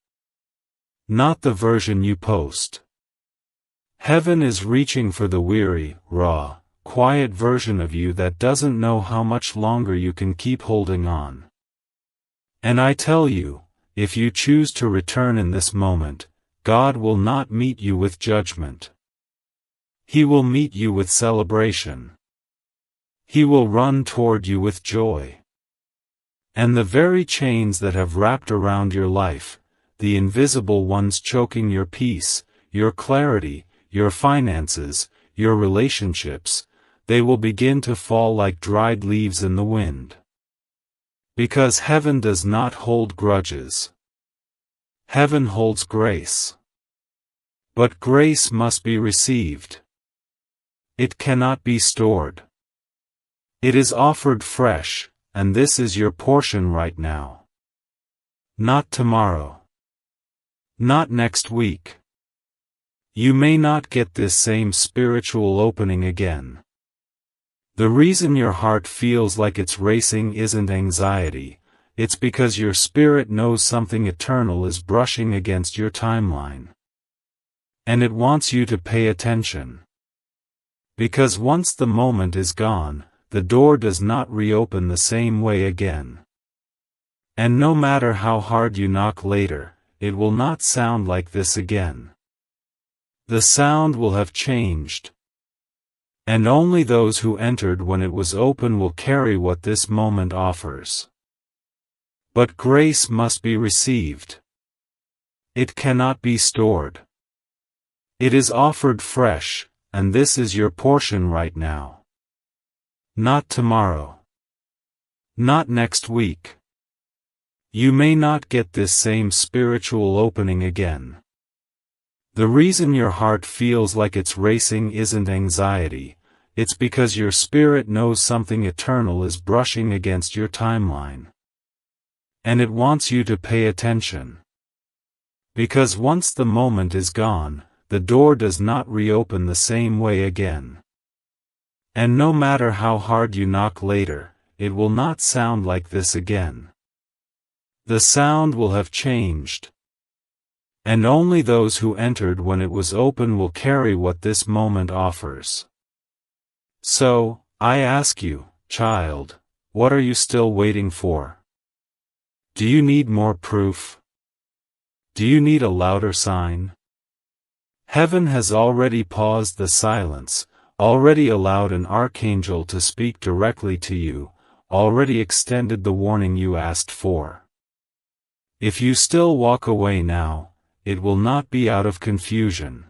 Not the version you post. Heaven is reaching for the weary, raw, quiet version of you that doesn't know how much longer you can keep holding on. And I tell you, if you choose to return in this moment, God will not meet you with judgment. He will meet you with celebration. He will run toward you with joy. And the very chains that have wrapped around your life, the invisible ones choking your peace, your clarity, your finances, your relationships, they will begin to fall like dried leaves in the wind. Because heaven does not hold grudges. Heaven holds grace. But grace must be received. It cannot be stored. It is offered fresh, and this is your portion right now. Not tomorrow. Not next week. You may not get this same spiritual opening again. The reason your heart feels like it's racing isn't anxiety, it's because your spirit knows something eternal is brushing against your timeline. And it wants you to pay attention. Because once the moment is gone, the door does not reopen the same way again. And no matter how hard you knock later, it will not sound like this again. The sound will have changed. And only those who entered when it was open will carry what this moment offers. But grace must be received. It cannot be stored. It is offered fresh, and this is your portion right now. Not tomorrow. Not next week. You may not get this same spiritual opening again. The reason your heart feels like it's racing isn't anxiety, it's because your spirit knows something eternal is brushing against your timeline. And it wants you to pay attention. Because once the moment is gone, the door does not reopen the same way again. And no matter how hard you knock later, it will not sound like this again. The sound will have changed. And only those who entered when it was open will carry what this moment offers. So, I ask you, child, what are you still waiting for? Do you need more proof? Do you need a louder sign? Heaven has already paused the silence, already allowed an archangel to speak directly to you, already extended the warning you asked for. If you still walk away now, it will not be out of confusion.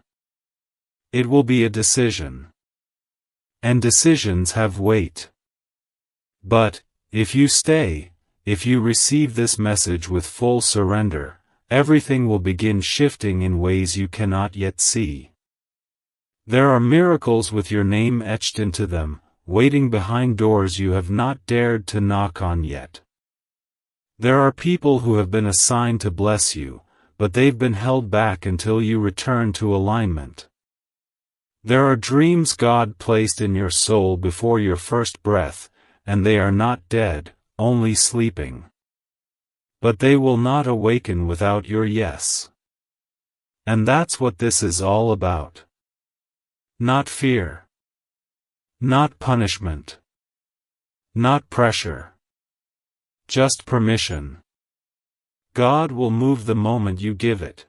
It will be a decision. And decisions have weight. But, if you stay, if you receive this message with full surrender, everything will begin shifting in ways you cannot yet see. There are miracles with your name etched into them, waiting behind doors you have not dared to knock on yet. There are people who have been assigned to bless you, but they've been held back until you return to alignment. There are dreams God placed in your soul before your first breath, and they are not dead, only sleeping. But they will not awaken without your yes. And that's what this is all about. Not fear. Not punishment. Not pressure. Just permission. God will move the moment you give it.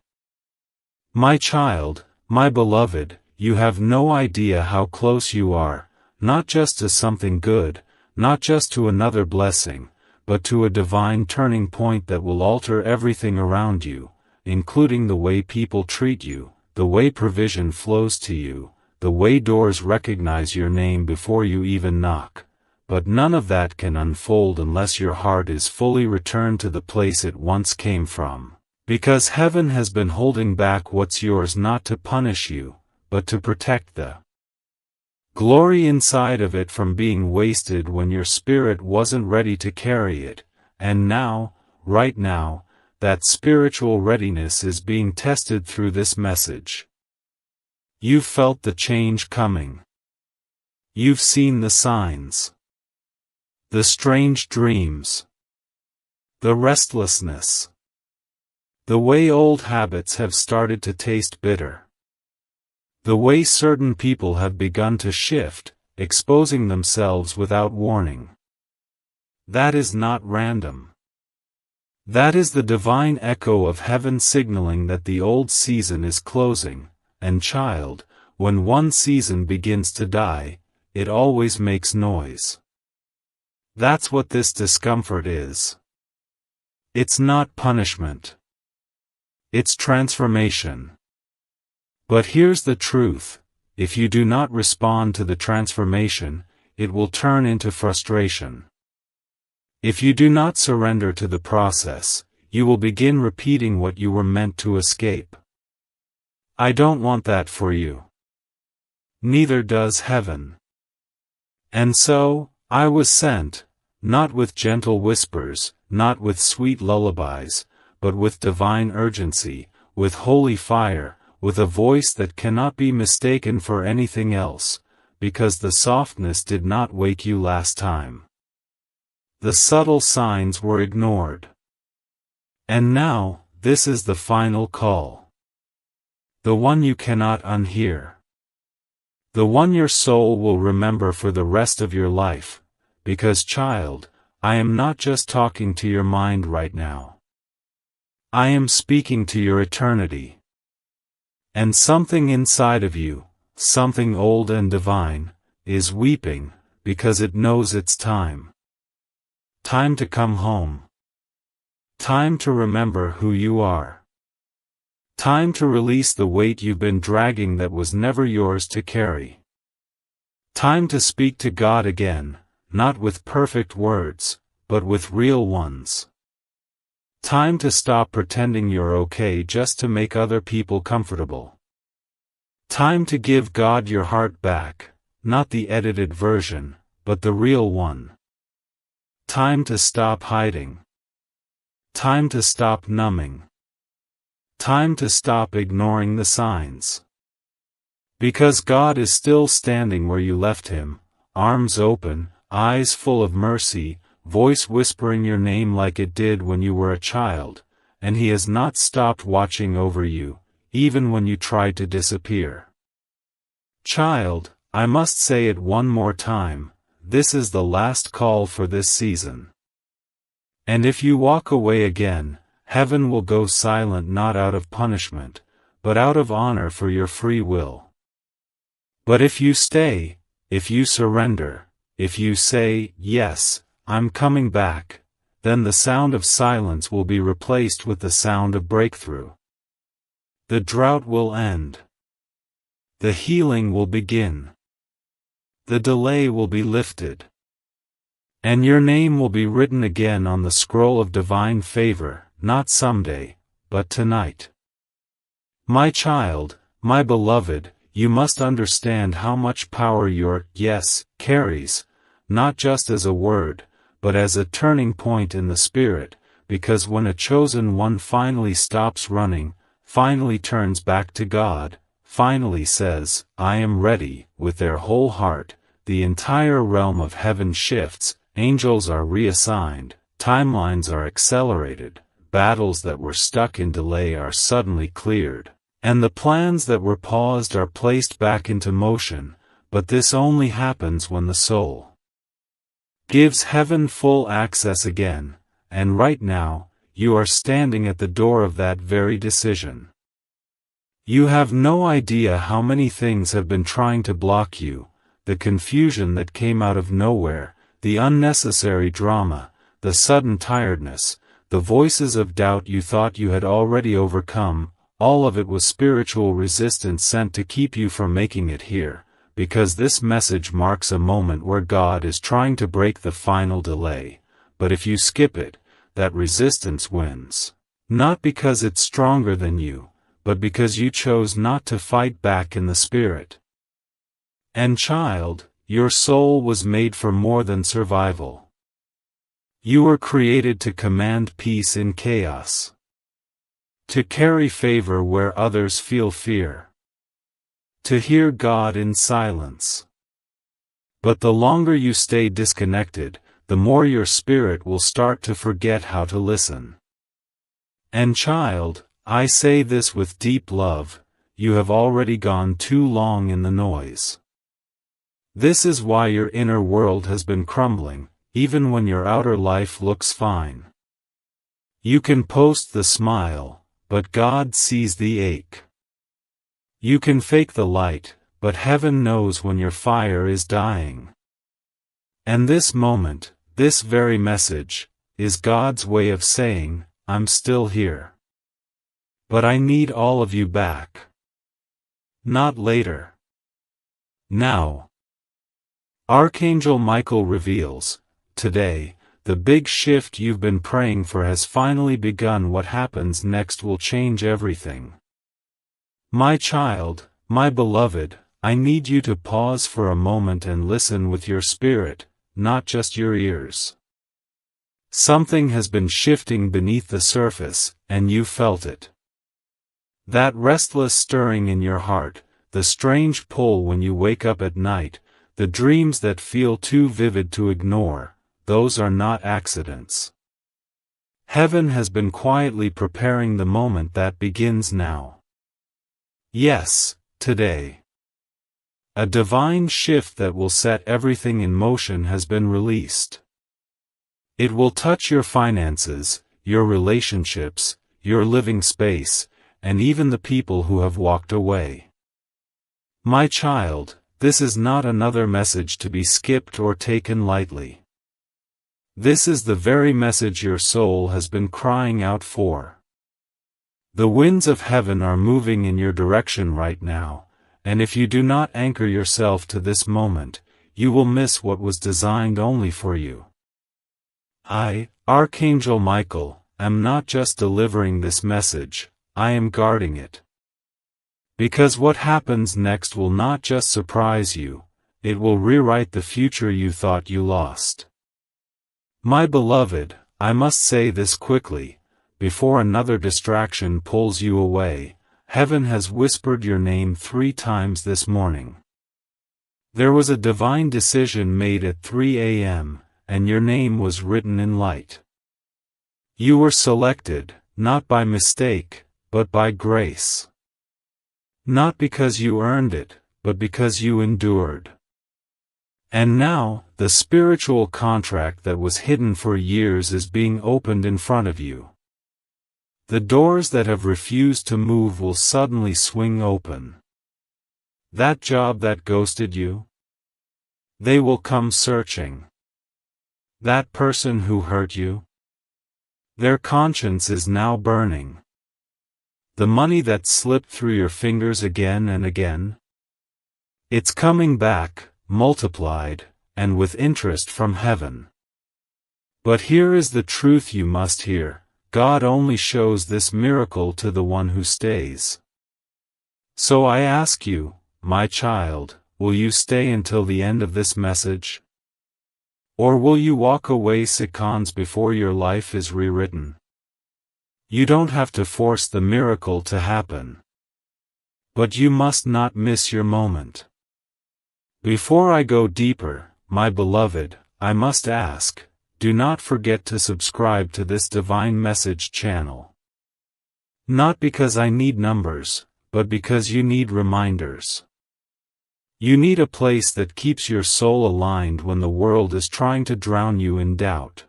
My child, my beloved, you have no idea how close you are, not just to something good, not just to another blessing, but to a divine turning point that will alter everything around you, including the way people treat you, the way provision flows to you, the way doors recognize your name before you even knock. But none of that can unfold unless your heart is fully returned to the place it once came from. Because heaven has been holding back what's yours not to punish you, but to protect the glory inside of it from being wasted when your spirit wasn't ready to carry it, and now, right now, that spiritual readiness is being tested through this message. You've felt the change coming. You've seen the signs. The strange dreams. The restlessness. The way old habits have started to taste bitter. The way certain people have begun to shift, exposing themselves without warning. That is not random. That is the divine echo of heaven signaling that the old season is closing, and child, when one season begins to die, it always makes noise. That's what this discomfort is. It's not punishment. It's transformation. But here's the truth, if you do not respond to the transformation, it will turn into frustration. If you do not surrender to the process, you will begin repeating what you were meant to escape. I don't want that for you. Neither does heaven. And so, I was sent, not with gentle whispers, not with sweet lullabies, but with divine urgency, with holy fire, with a voice that cannot be mistaken for anything else, because the softness did not wake you last time. The subtle signs were ignored. And now, this is the final call. The one you cannot unhear. The one your soul will remember for the rest of your life, because child, I am not just talking to your mind right now. I am speaking to your eternity. And something inside of you, something old and divine, is weeping, because it knows it's time. Time to come home. Time to remember who you are. Time to release the weight you've been dragging that was never yours to carry. Time to speak to God again, not with perfect words, but with real ones. Time to stop pretending you're okay just to make other people comfortable. Time to give God your heart back, not the edited version, but the real one. Time to stop hiding. Time to stop numbing. Time to stop ignoring the signs. Because God is still standing where you left him, arms open, eyes full of mercy, voice whispering your name like it did when you were a child, and he has not stopped watching over you, even when you tried to disappear. Child, I must say it one more time, this is the last call for this season. And if you walk away again, heaven will go silent not out of punishment, but out of honor for your free will. But if you stay, if you surrender, if you say, "Yes, I'm coming back," then the sound of silence will be replaced with the sound of breakthrough. The drought will end. The healing will begin. The delay will be lifted. And your name will be written again on the scroll of divine favor, not someday, but tonight. My child, my beloved, you must understand how much power your "yes" carries, not just as a word, but as a turning point in the spirit, because when a chosen one finally stops running, finally turns back to God, finally says, "I am ready," with their whole heart, the entire realm of heaven shifts, angels are reassigned, timelines are accelerated, battles that were stuck in delay are suddenly cleared, and the plans that were paused are placed back into motion, but this only happens when the soul gives heaven full access again, and right now, you are standing at the door of that very decision. You have no idea how many things have been trying to block you, the confusion that came out of nowhere, the unnecessary drama, the sudden tiredness, the voices of doubt you thought you had already overcome, all of it was spiritual resistance sent to keep you from making it here, because this message marks a moment where God is trying to break the final delay, but if you skip it, that resistance wins. Not because it's stronger than you, but because you chose not to fight back in the spirit. And child, your soul was made for more than survival. You were created to command peace in chaos. To carry favor where others feel fear. To hear God in silence. But the longer you stay disconnected, the more your spirit will start to forget how to listen. And child, I say this with deep love, you have already gone too long in the noise. This is why your inner world has been crumbling, even when your outer life looks fine. You can post the smile, but God sees the ache. You can fake the light, but heaven knows when your fire is dying. And this moment, this very message, is God's way of saying, "I'm still here. But I need all of you back. Not later. Now." Archangel Michael reveals, today, the big shift you've been praying for has finally begun. What happens next will change everything. My child, my beloved, I need you to pause for a moment and listen with your spirit, not just your ears. Something has been shifting beneath the surface, and you felt it. That restless stirring in your heart, the strange pull when you wake up at night, the dreams that feel too vivid to ignore, those are not accidents. Heaven has been quietly preparing the moment that begins now. Yes, today. A divine shift that will set everything in motion has been released. It will touch your finances, your relationships, your living space, and even the people who have walked away. My child, this is not another message to be skipped or taken lightly. This is the very message your soul has been crying out for. The winds of heaven are moving in your direction right now, and if you do not anchor yourself to this moment, you will miss what was designed only for you. I, Archangel Michael, am not just delivering this message, I am guarding it. Because what happens next will not just surprise you, it will rewrite the future you thought you lost. My beloved, I must say this quickly, before another distraction pulls you away, heaven has whispered your name 3 times this morning. There was a divine decision made at 3 a.m., and your name was written in light. You were selected, not by mistake, but by grace. Not because you earned it, but because you endured. And now, the spiritual contract that was hidden for years is being opened in front of you. The doors that have refused to move will suddenly swing open. That job that ghosted you? They will come searching. That person who hurt you? Their conscience is now burning. The money that slipped through your fingers again and again? It's coming back, multiplied, and with interest from heaven. But here is the truth you must hear: God only shows this miracle to the one who stays. So I ask you, my child, will you stay until the end of this message? Or will you walk away seconds before your life is rewritten? You don't have to force the miracle to happen. But you must not miss your moment. Before I go deeper, my beloved, I must ask, do not forget to subscribe to this Divine Message channel. Not because I need numbers, but because you need reminders. You need a place that keeps your soul aligned when the world is trying to drown you in doubt.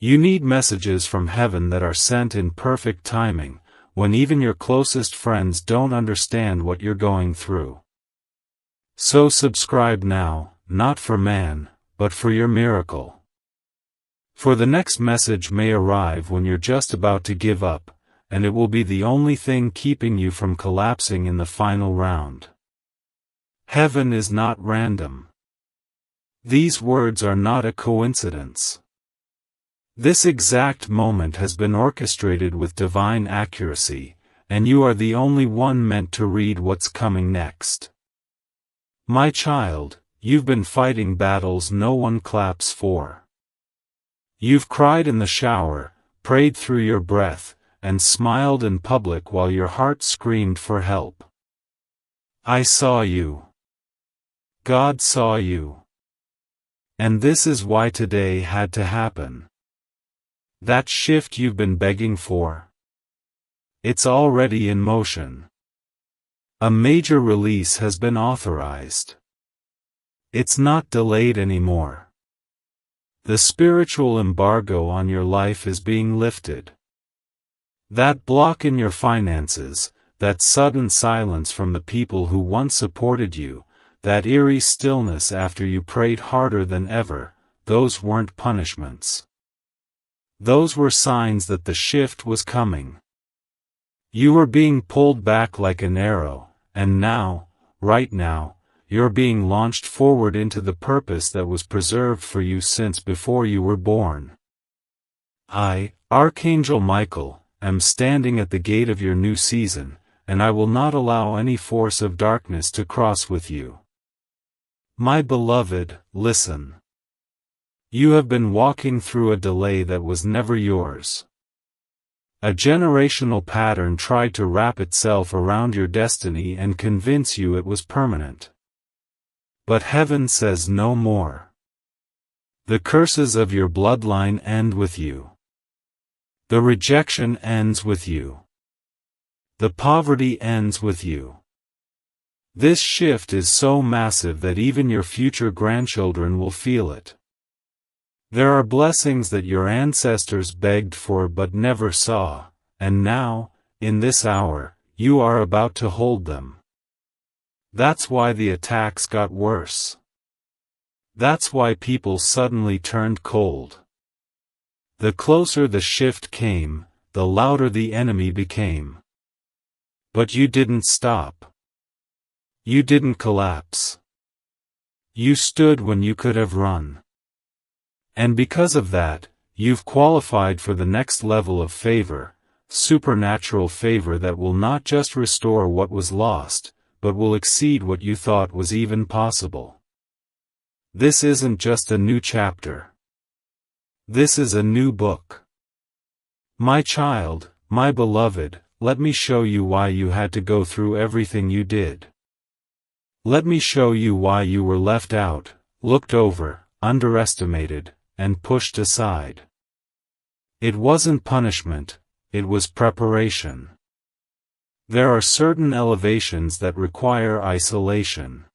You need messages from heaven that are sent in perfect timing, when even your closest friends don't understand what you're going through. So subscribe now, not for man, but for your miracle. For the next message may arrive when you're just about to give up, and it will be the only thing keeping you from collapsing in the final round. Heaven is not random. These words are not a coincidence. This exact moment has been orchestrated with divine accuracy, and you are the only one meant to read what's coming next. My child, you've been fighting battles no one claps for. You've cried in the shower, prayed through your breath, and smiled in public while your heart screamed for help. I saw you. God saw you. And this is why today had to happen. That shift you've been begging for? It's already in motion. A major release has been authorized. It's not delayed anymore. The spiritual embargo on your life is being lifted. That block in your finances, that sudden silence from the people who once supported you, that eerie stillness after you prayed harder than ever, those weren't punishments. Those were signs that the shift was coming. You were being pulled back like an arrow, and now, right now, you're being launched forward into the purpose that was preserved for you since before you were born. I, Archangel Michael, am standing at the gate of your new season, and I will not allow any force of darkness to cross with you. My beloved, listen. You have been walking through a delay that was never yours. A generational pattern tried to wrap itself around your destiny and convince you it was permanent. But heaven says no more. The curses of your bloodline end with you. The rejection ends with you. The poverty ends with you. This shift is so massive that even your future grandchildren will feel it. There are blessings that your ancestors begged for but never saw, and now, in this hour, you are about to hold them. That's why the attacks got worse. That's why people suddenly turned cold. The closer the shift came, the louder the enemy became. But you didn't stop. You didn't collapse. You stood when you could have run. And because of that, you've qualified for the next level of favor, supernatural favor that will not just restore what was lost, but will exceed what you thought was even possible. This isn't just a new chapter. This is a new book. My child, my beloved, let me show you why you had to go through everything you did. Let me show you why you were left out, looked over, underestimated, and pushed aside. It wasn't punishment, it was preparation. There are certain elevations that require isolation.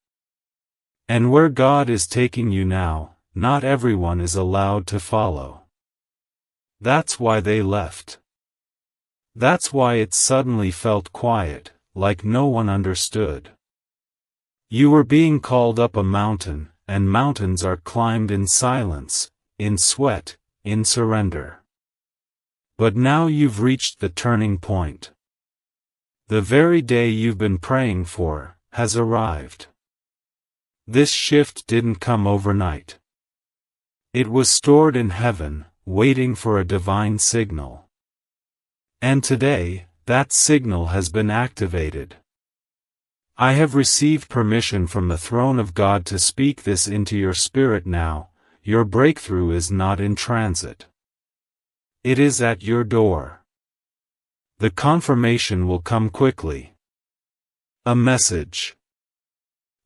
And where God is taking you now, not everyone is allowed to follow. That's why they left. That's why it suddenly felt quiet, like no one understood. You were being called up a mountain, and mountains are climbed in silence, in sweat, in surrender. But now you've reached the turning point. The very day you've been praying for has arrived. This shift didn't come overnight. It was stored in heaven, waiting for a divine signal. And today, that signal has been activated. I have received permission from the throne of God to speak this into your spirit now. Your breakthrough is not in transit. It is at your door. The confirmation will come quickly. A message.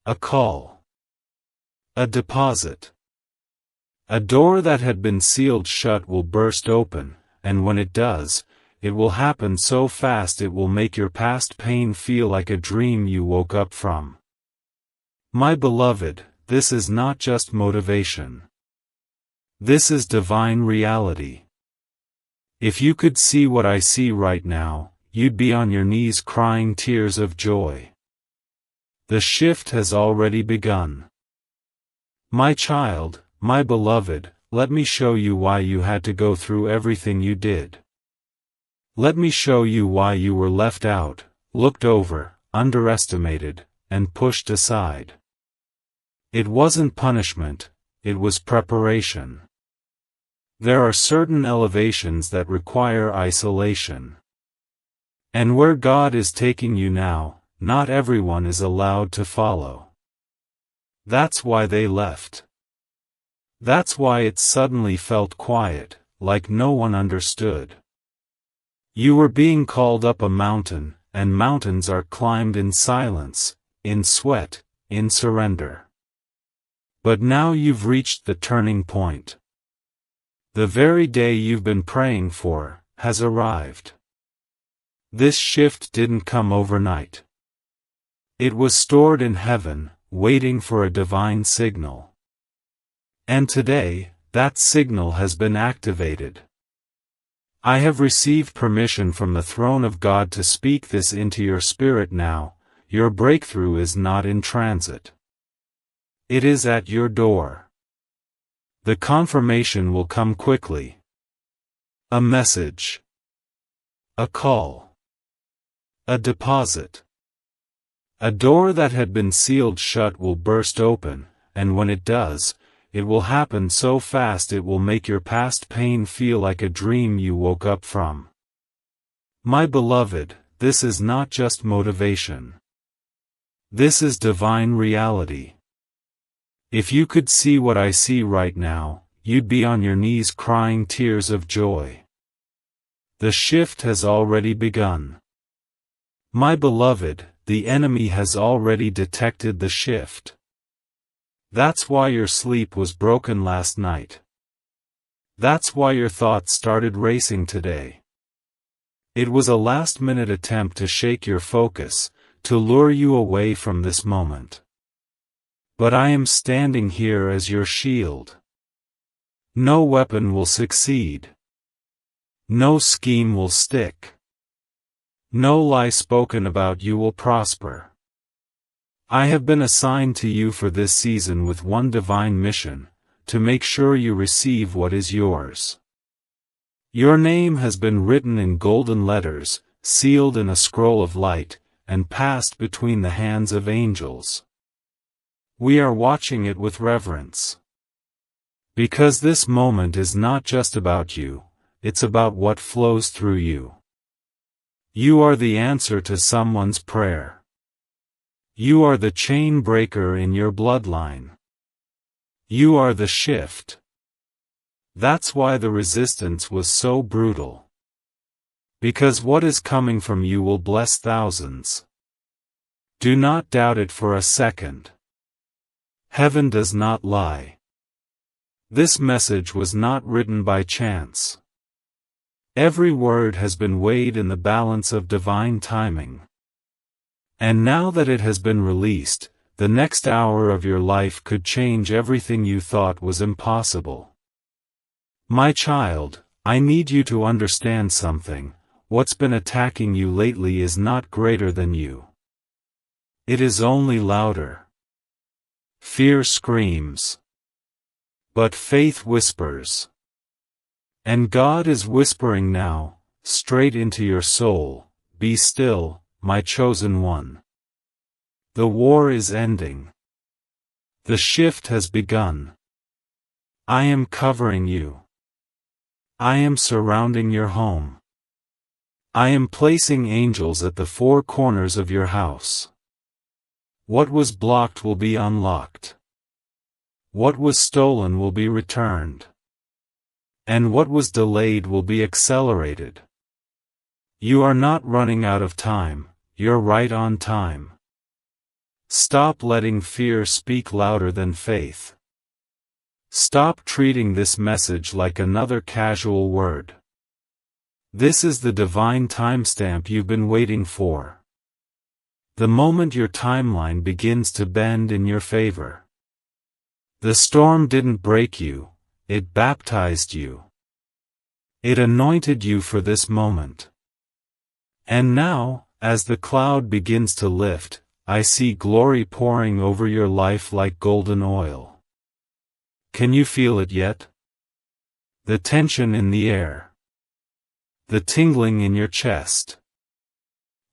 A call. A deposit. A door that had been sealed shut will burst open, and when it does, it will happen so fast it will make your past pain feel like a dream you woke up from. My beloved, this is not just motivation. This is divine reality. If you could see what I see right now, you'd be on your knees crying tears of joy. The shift has already begun. My child, my beloved, let me show you why you had to go through everything you did. Let me show you why you were left out, looked over, underestimated, and pushed aside. It wasn't punishment, it was preparation. There are certain elevations that require isolation. And where God is taking you now, not everyone is allowed to follow. That's why they left. That's why it suddenly felt quiet, like no one understood. You were being called up a mountain, and mountains are climbed in silence, in sweat, in surrender. But now you've reached the turning point. The very day you've been praying for has arrived. This shift didn't come overnight. It was stored in heaven, waiting for a divine signal. And today, that signal has been activated. I have received permission from the throne of God to speak this into your spirit now. Your breakthrough is not in transit. It is at your door. The confirmation will come quickly. A message. A call. A deposit. A door that had been sealed shut will burst open, and when it does, it will happen so fast it will make your past pain feel like a dream you woke up from. My beloved, this is not just motivation. This is divine reality. If you could see what I see right now, you'd be on your knees crying tears of joy. The shift has already begun. My beloved, the enemy has already detected the shift. That's why your sleep was broken last night. That's why your thoughts started racing today. It was a last-minute attempt to shake your focus, to lure you away from this moment. But I am standing here as your shield. No weapon will succeed. No scheme will stick. No lie spoken about you will prosper. I have been assigned to you for this season with one divine mission, to make sure you receive what is yours. Your name has been written in golden letters, sealed in a scroll of light, and passed between the hands of angels. We are watching it with reverence. Because this moment is not just about you, it's about what flows through you. You are the answer to someone's prayer. You are the chain breaker in your bloodline. You are the shift. That's why the resistance was so brutal. Because what is coming from you will bless thousands. Do not doubt it for a second. Heaven does not lie. This message was not written by chance. Every word has been weighed in the balance of divine timing. And now that it has been released, the next hour of your life could change everything you thought was impossible. My child, I need you to understand something. What's been attacking you lately is not greater than you. It is only louder. Fear screams. But faith whispers. And God is whispering now, straight into your soul, be still, my chosen one. The war is ending. The shift has begun. I am covering you. I am surrounding your home. I am placing angels at the four corners of your house. What was blocked will be unlocked. What was stolen will be returned. And what was delayed will be accelerated. You are not running out of time, you're right on time. Stop letting fear speak louder than faith. Stop treating this message like another casual word. This is the divine timestamp you've been waiting for. The moment your timeline begins to bend in your favor. The storm didn't break you, it baptized you. It anointed you for this moment. And now, as the cloud begins to lift, I see glory pouring over your life like golden oil. Can you feel it yet? The tension in the air. The tingling in your chest.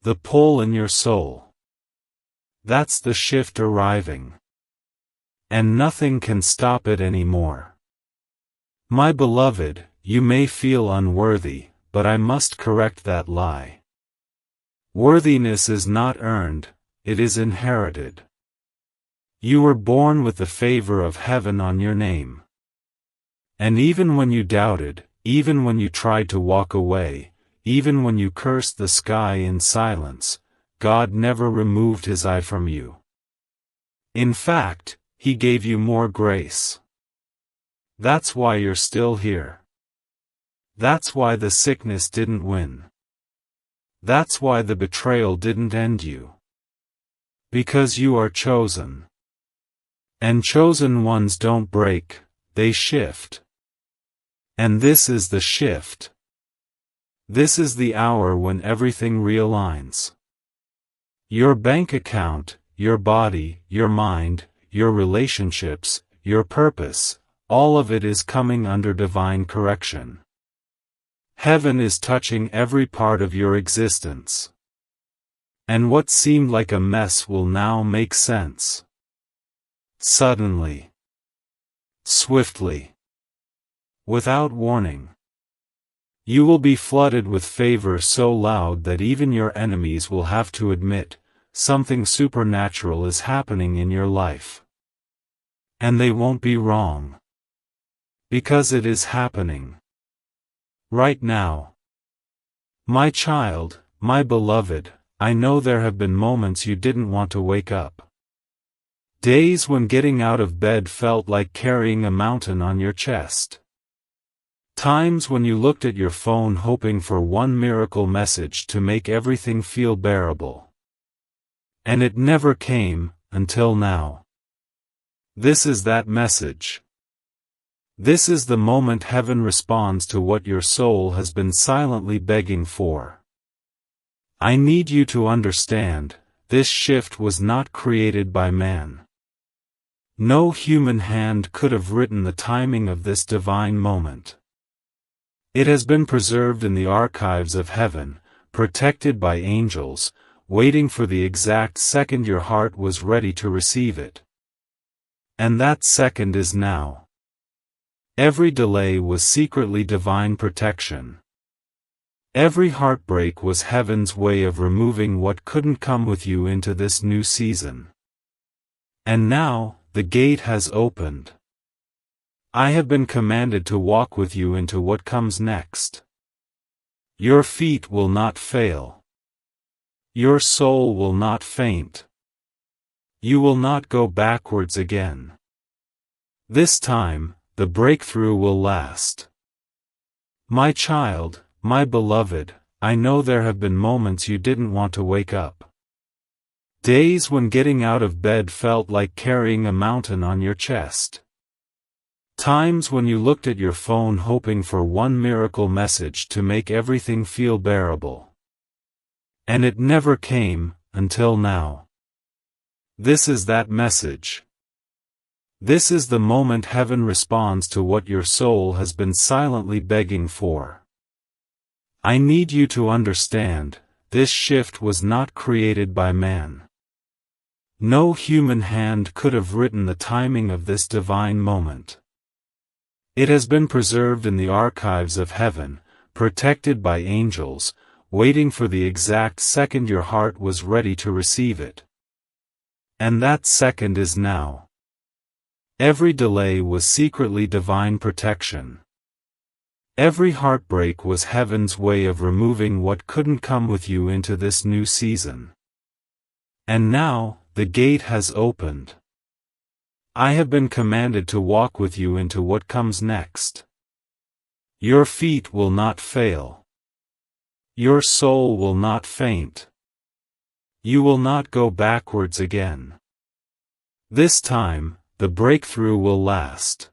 The pull in your soul. That's the shift arriving. And nothing can stop it anymore. My beloved, you may feel unworthy, but I must correct that lie. Worthiness is not earned, it is inherited. You were born with the favor of heaven on your name. And even when you doubted, even when you tried to walk away, even when you cursed the sky in silence, God never removed His eye from you. In fact, He gave you more grace. That's why you're still here. That's why the sickness didn't win. That's why the betrayal didn't end you. Because you are chosen. And chosen ones don't break, they shift. And this is the shift. This is the hour when everything realigns. Your bank account, your body, your mind, your relationships, your purpose, all of it is coming under divine correction. Heaven is touching every part of your existence. And what seemed like a mess will now make sense. Suddenly. Swiftly. Without warning. You will be flooded with favor so loud that even your enemies will have to admit, something supernatural is happening in your life. And they won't be wrong. Because it is happening. Right now. My child, my beloved, I know there have been moments you didn't want to wake up. Days when getting out of bed felt like carrying a mountain on your chest. Times when you looked at your phone hoping for one miracle message to make everything feel bearable. And it never came, until now. This is that message. This is the moment heaven responds to what your soul has been silently begging for. I need you to understand, this shift was not created by man. No human hand could have written the timing of this divine moment. It has been preserved in the archives of heaven, protected by angels, waiting for the exact second your heart was ready to receive it. And that second is now. Every delay was secretly divine protection. Every heartbreak was heaven's way of removing what couldn't come with you into this new season. And now, the gate has opened. I have been commanded to walk with you into what comes next. Your feet will not fail. Your soul will not faint. You will not go backwards again. This time, the breakthrough will last. My child, my beloved, I know there have been moments you didn't want to wake up. Days when getting out of bed felt like carrying a mountain on your chest. Times when you looked at your phone hoping for one miracle message to make everything feel bearable. And it never came, until now. This is that message. This is the moment heaven responds to what your soul has been silently begging for. I need you to understand, this shift was not created by man. No human hand could have written the timing of this divine moment. It has been preserved in the archives of heaven, protected by angels, waiting for the exact second your heart was ready to receive it. And that second is now. Every delay was secretly divine protection. Every heartbreak was heaven's way of removing what couldn't come with you into this new season. And now, the gate has opened. I have been commanded to walk with you into what comes next. Your feet will not fail. Your soul will not faint. You will not go backwards again. This time, the breakthrough will last.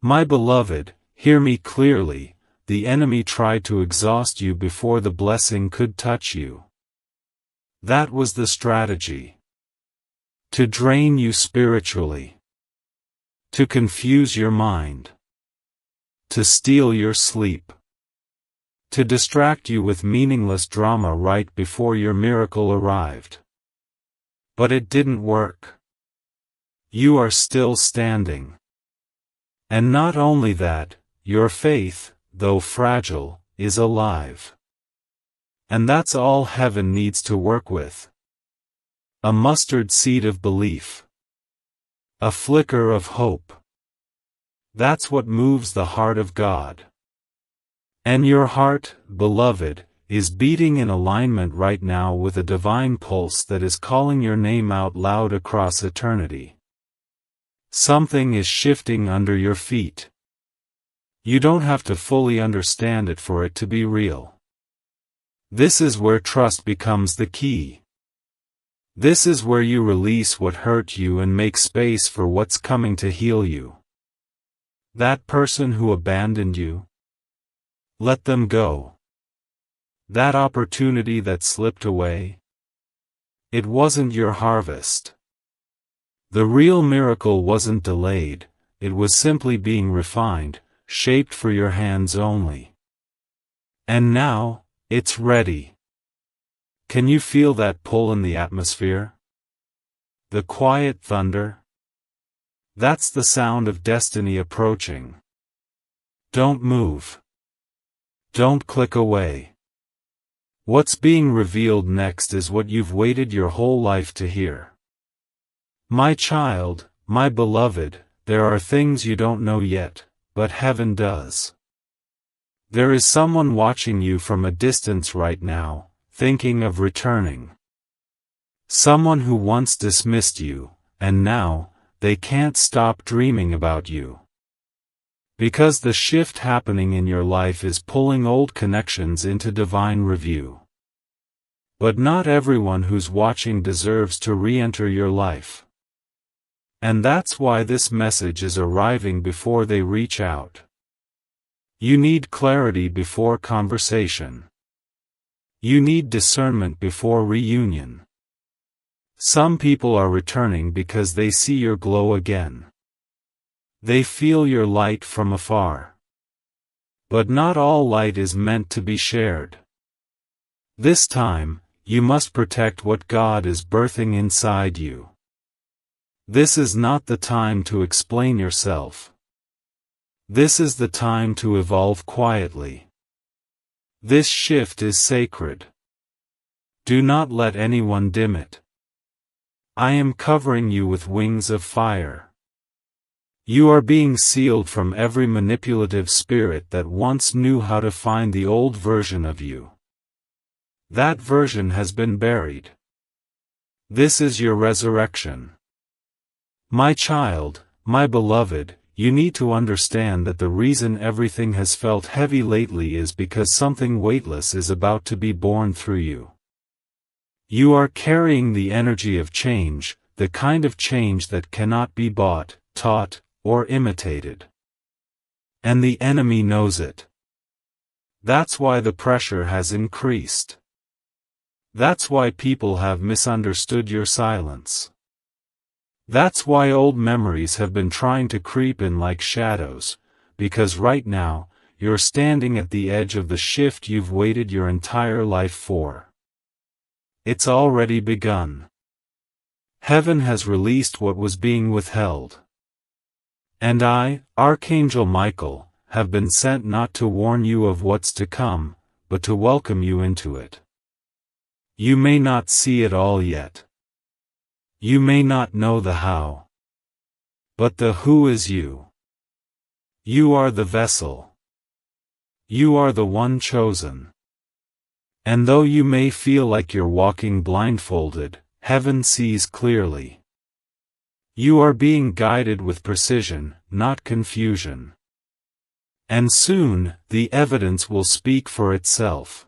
My beloved, hear me clearly, the enemy tried to exhaust you before the blessing could touch you. That was the strategy. To drain you spiritually. To confuse your mind. To steal your sleep. To distract you with meaningless drama right before your miracle arrived. But it didn't work. You are still standing. And not only that, your faith, though fragile, is alive. And that's all heaven needs to work with. A mustard seed of belief. A flicker of hope. That's what moves the heart of God. And your heart, beloved, is beating in alignment right now with a divine pulse that is calling your name out loud across eternity. Something is shifting under your feet. You don't have to fully understand it for it to be real. This is where trust becomes the key. This is where you release what hurt you and make space for what's coming to heal you. That person who abandoned you? Let them go. That opportunity that slipped away? It wasn't your harvest. The real miracle wasn't delayed, it was simply being refined, shaped for your hands only. And now, it's ready. Can you feel that pull in the atmosphere? The quiet thunder? That's the sound of destiny approaching. Don't move. Don't click away. What's being revealed next is what you've waited your whole life to hear. My child, my beloved, there are things you don't know yet, but heaven does. There is someone watching you from a distance right now, thinking of returning. Someone who once dismissed you, and now, they can't stop dreaming about you. Because the shift happening in your life is pulling old connections into divine review. But not everyone who's watching deserves to re-enter your life. And that's why this message is arriving before they reach out. You need clarity before conversation. You need discernment before reunion. Some people are returning because they see your glow again. They feel your light from afar. But not all light is meant to be shared. This time, you must protect what God is birthing inside you. This is not the time to explain yourself. This is the time to evolve quietly. This shift is sacred. Do not let anyone dim it. I am covering you with wings of fire. You are being sealed from every manipulative spirit that once knew how to find the old version of you. That version has been buried. This is your resurrection. My child, my beloved, you need to understand that the reason everything has felt heavy lately is because something weightless is about to be born through you. You are carrying the energy of change, the kind of change that cannot be bought, taught, or imitated. And the enemy knows it. That's why the pressure has increased. That's why people have misunderstood your silence. That's why old memories have been trying to creep in like shadows, because right now, you're standing at the edge of the shift you've waited your entire life for. It's already begun. Heaven has released what was being withheld. And I, Archangel Michael, have been sent not to warn you of what's to come, but to welcome you into it. You may not see it all yet. You may not know the how. But the who is you. You are the vessel. You are the one chosen. And though you may feel like you're walking blindfolded, heaven sees clearly. You are being guided with precision, not confusion. And soon, the evidence will speak for itself.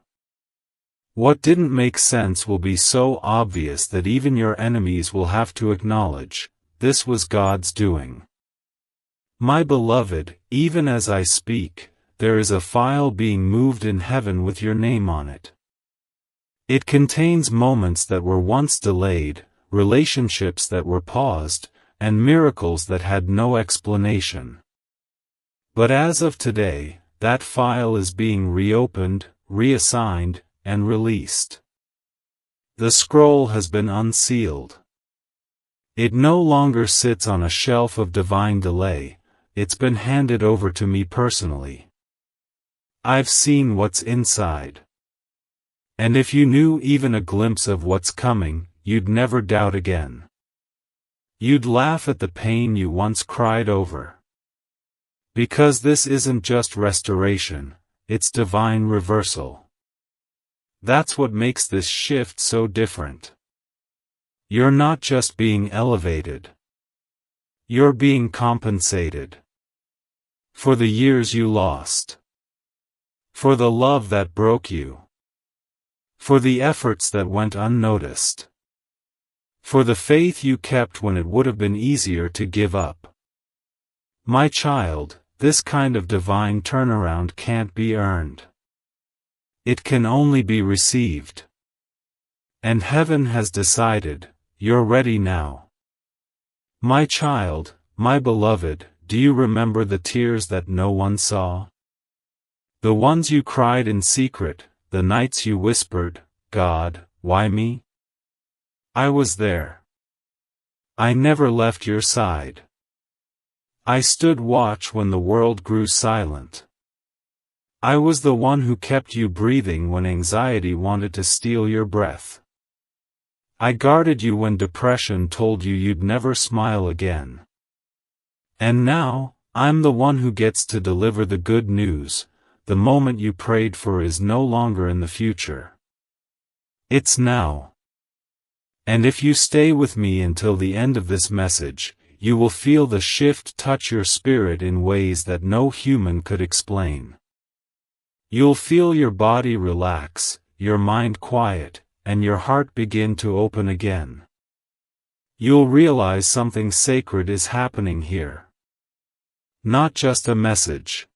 What didn't make sense will be so obvious that even your enemies will have to acknowledge, this was God's doing. My beloved, even as I speak, there is a file being moved in heaven with your name on it. It contains moments that were once delayed, relationships that were paused, and miracles that had no explanation. But as of today, that file is being reopened, reassigned, and released. The scroll has been unsealed. It no longer sits on a shelf of divine delay, it's been handed over to me personally. I've seen what's inside. And if you knew even a glimpse of what's coming, you'd never doubt again. You'd laugh at the pain you once cried over. Because this isn't just restoration, it's divine reversal. That's what makes this shift so different. You're not just being elevated. You're being compensated. For the years you lost. For the love that broke you. For the efforts that went unnoticed. For the faith you kept when it would have been easier to give up. My child, this kind of divine turnaround can't be earned. It can only be received. And heaven has decided, you're ready now. My child, my beloved, do you remember the tears that no one saw? The ones you cried in secret, the nights you whispered, God, why me? I was there. I never left your side. I stood watch when the world grew silent. I was the one who kept you breathing when anxiety wanted to steal your breath. I guarded you when depression told you you'd never smile again. And now, I'm the one who gets to deliver the good news. The moment you prayed for is no longer in the future. It's now. And if you stay with me until the end of this message, you will feel the shift touch your spirit in ways that no human could explain. You'll feel your body relax, your mind quiet, and your heart begin to open again. You'll realize something sacred is happening here. Not just a message.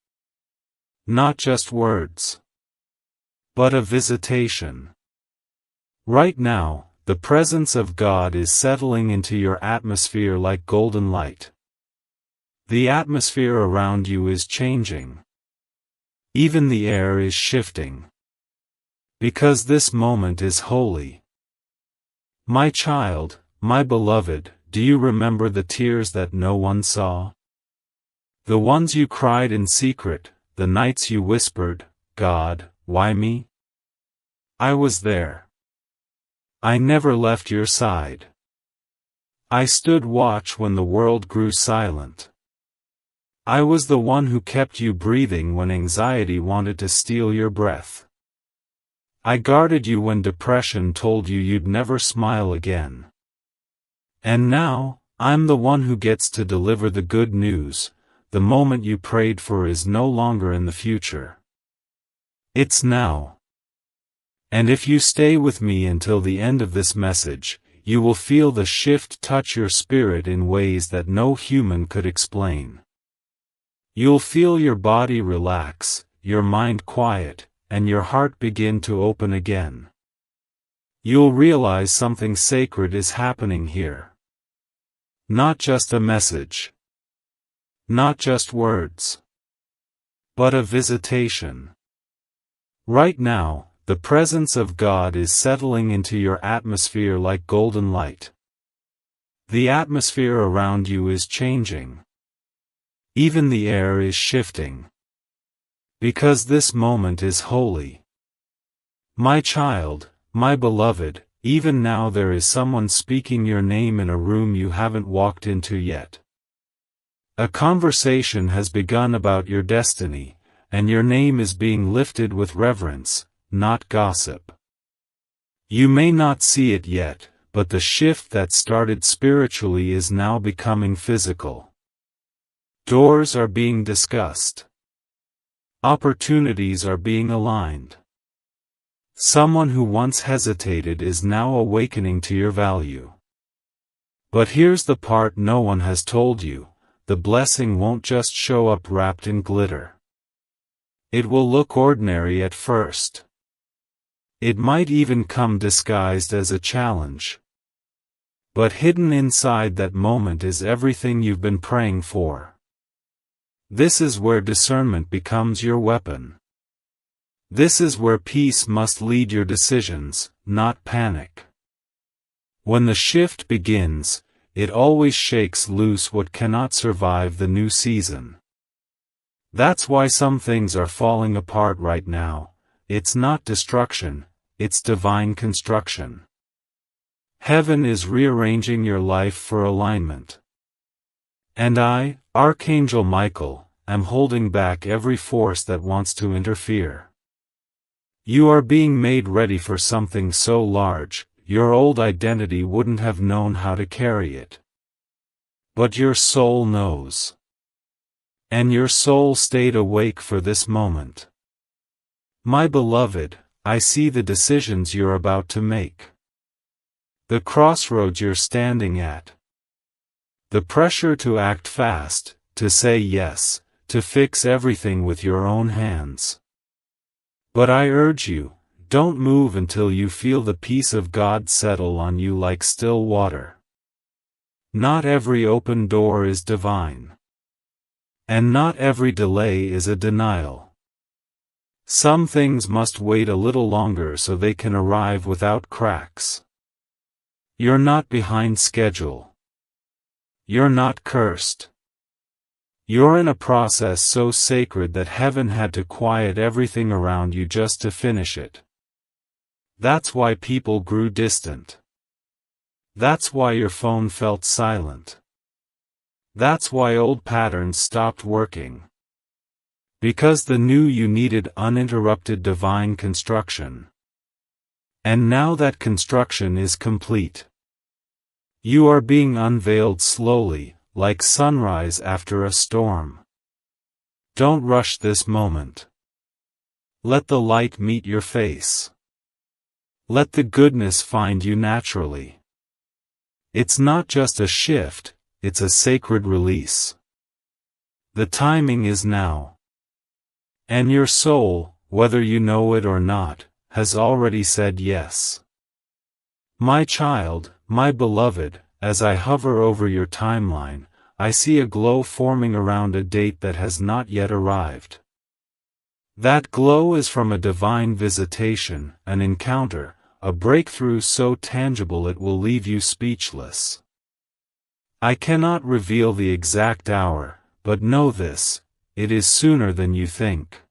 Not just words. But a visitation. Right now, the presence of God is settling into your atmosphere like golden light. The atmosphere around you is changing. Even the air is shifting. Because this moment is holy. My child, my beloved, do you remember the tears that no one saw? The ones you cried in secret, the nights you whispered, God, why me? I was there. I never left your side. I stood watch when the world grew silent. I was the one who kept you breathing when anxiety wanted to steal your breath. I guarded you when depression told you you'd never smile again. And now, I'm the one who gets to deliver the good news. The moment you prayed for is no longer in the future. It's now. And if you stay with me until the end of this message, you will feel the shift touch your spirit in ways that no human could explain. You'll feel your body relax, your mind quiet, and your heart begin to open again. You'll realize something sacred is happening here. Not just a message. Not just words. But a visitation. Right now, the presence of God is settling into your atmosphere like golden light. The atmosphere around you is changing. Even the air is shifting. Because this moment is holy. My child, my beloved, even now there is someone speaking your name in a room you haven't walked into yet. A conversation has begun about your destiny, and your name is being lifted with reverence, not gossip. You may not see it yet, but the shift that started spiritually is now becoming physical. Doors are being discussed. Opportunities are being aligned. Someone who once hesitated is now awakening to your value. But here's the part no one has told you: the blessing won't just show up wrapped in glitter. It will look ordinary at first. It might even come disguised as a challenge. But hidden inside that moment is everything you've been praying for. This is where discernment becomes your weapon. This is where peace must lead your decisions, not panic. When the shift begins, it always shakes loose what cannot survive the new season. That's why some things are falling apart right now. It's not destruction, it's divine construction. Heaven is rearranging your life for alignment. And I, Archangel Michael, am holding back every force that wants to interfere. You are being made ready for something so large, your old identity wouldn't have known how to carry it. But your soul knows. And your soul stayed awake for this moment. My beloved, I see the decisions you're about to make. The crossroads you're standing at. The pressure to act fast, to say yes, to fix everything with your own hands. But I urge you, don't move until you feel the peace of God settle on you like still water. Not every open door is divine. And not every delay is a denial. Some things must wait a little longer so they can arrive without cracks. You're not behind schedule. You're not cursed. You're in a process so sacred that heaven had to quiet everything around you just to finish it. That's why people grew distant. That's why your phone felt silent. That's why old patterns stopped working. Because the new you needed uninterrupted divine construction. And now that construction is complete. You are being unveiled slowly, like sunrise after a storm. Don't rush this moment. Let the light meet your face. Let the goodness find you naturally. It's not just a shift, it's a sacred release. The timing is now. And your soul, whether you know it or not, has already said yes. My child, my beloved, as I hover over your timeline, I see a glow forming around a date that has not yet arrived. That glow is from a divine visitation, an encounter, a breakthrough so tangible it will leave you speechless. I cannot reveal the exact hour, but know this: it is sooner than you think.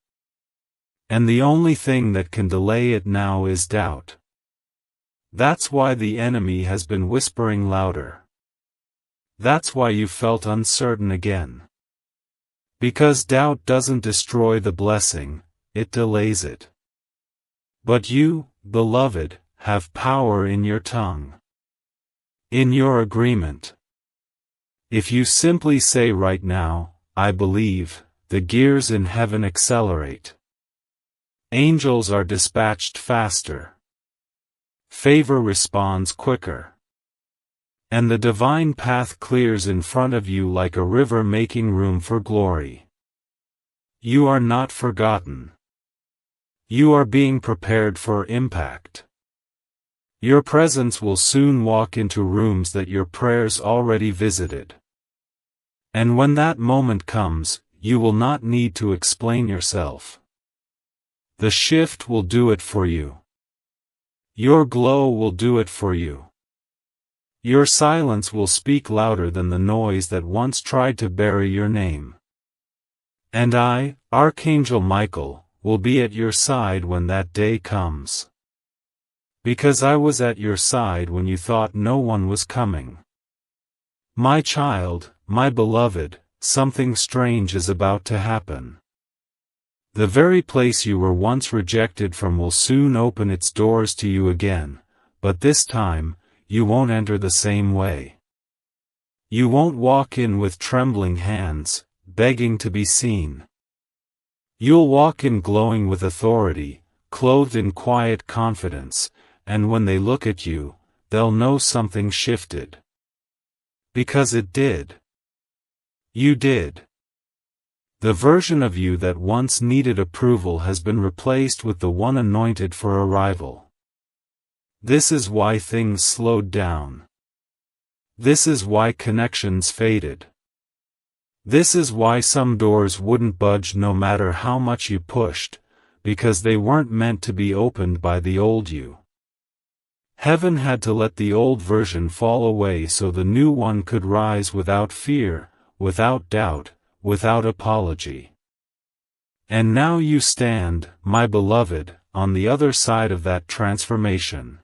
And the only thing that can delay it now is doubt. That's why the enemy has been whispering louder. That's why you felt uncertain again. Because doubt doesn't destroy the blessing, it delays it. But you, beloved, have power in your tongue. In your agreement. If you simply say right now, I believe, the gears in heaven accelerate. Angels are dispatched faster. Favor responds quicker. And the divine path clears in front of you like a river making room for glory. You are not forgotten. You are being prepared for impact. Your presence will soon walk into rooms that your prayers already visited. And when that moment comes, you will not need to explain yourself. The shift will do it for you. Your glow will do it for you. Your silence will speak louder than the noise that once tried to bury your name. And I, Archangel Michael, will be at your side when that day comes. Because I was at your side when you thought no one was coming. My child, my beloved, something strange is about to happen. The very place you were once rejected from will soon open its doors to you again, but this time, you won't enter the same way. You won't walk in with trembling hands, begging to be seen. You'll walk in glowing with authority, clothed in quiet confidence, and when they look at you, they'll know something shifted. Because it did. You did. The version of you that once needed approval has been replaced with the one anointed for arrival. This is why things slowed down. This is why connections faded. This is why some doors wouldn't budge no matter how much you pushed, because they weren't meant to be opened by the old you. Heaven had to let the old version fall away so the new one could rise without fear, without doubt, without apology. And now you stand, my beloved, on the other side of that transformation.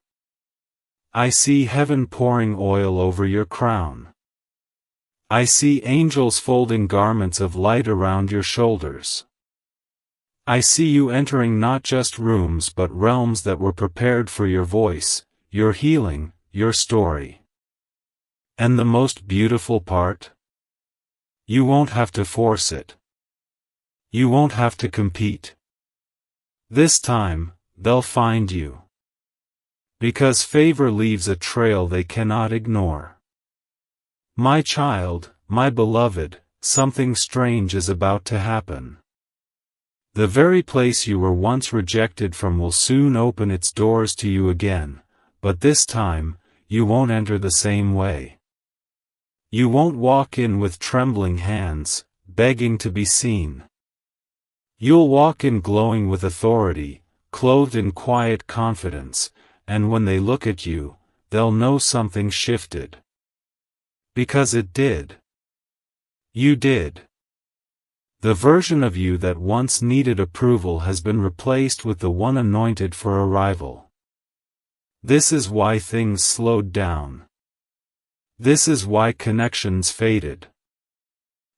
I see heaven pouring oil over your crown. I see angels folding garments of light around your shoulders. I see you entering not just rooms but realms that were prepared for your voice, your healing, your story. And the most beautiful part? You won't have to force it. You won't have to compete. This time, they'll find you. Because favor leaves a trail they cannot ignore. My child, my beloved, something strange is about to happen. The very place you were once rejected from will soon open its doors to you again, but this time, you won't enter the same way. You won't walk in with trembling hands, begging to be seen. You'll walk in glowing with authority, clothed in quiet confidence, and when they look at you, they'll know something shifted. Because it did. You did. The version of you that once needed approval has been replaced with the one anointed for arrival. This is why things slowed down. This is why connections faded.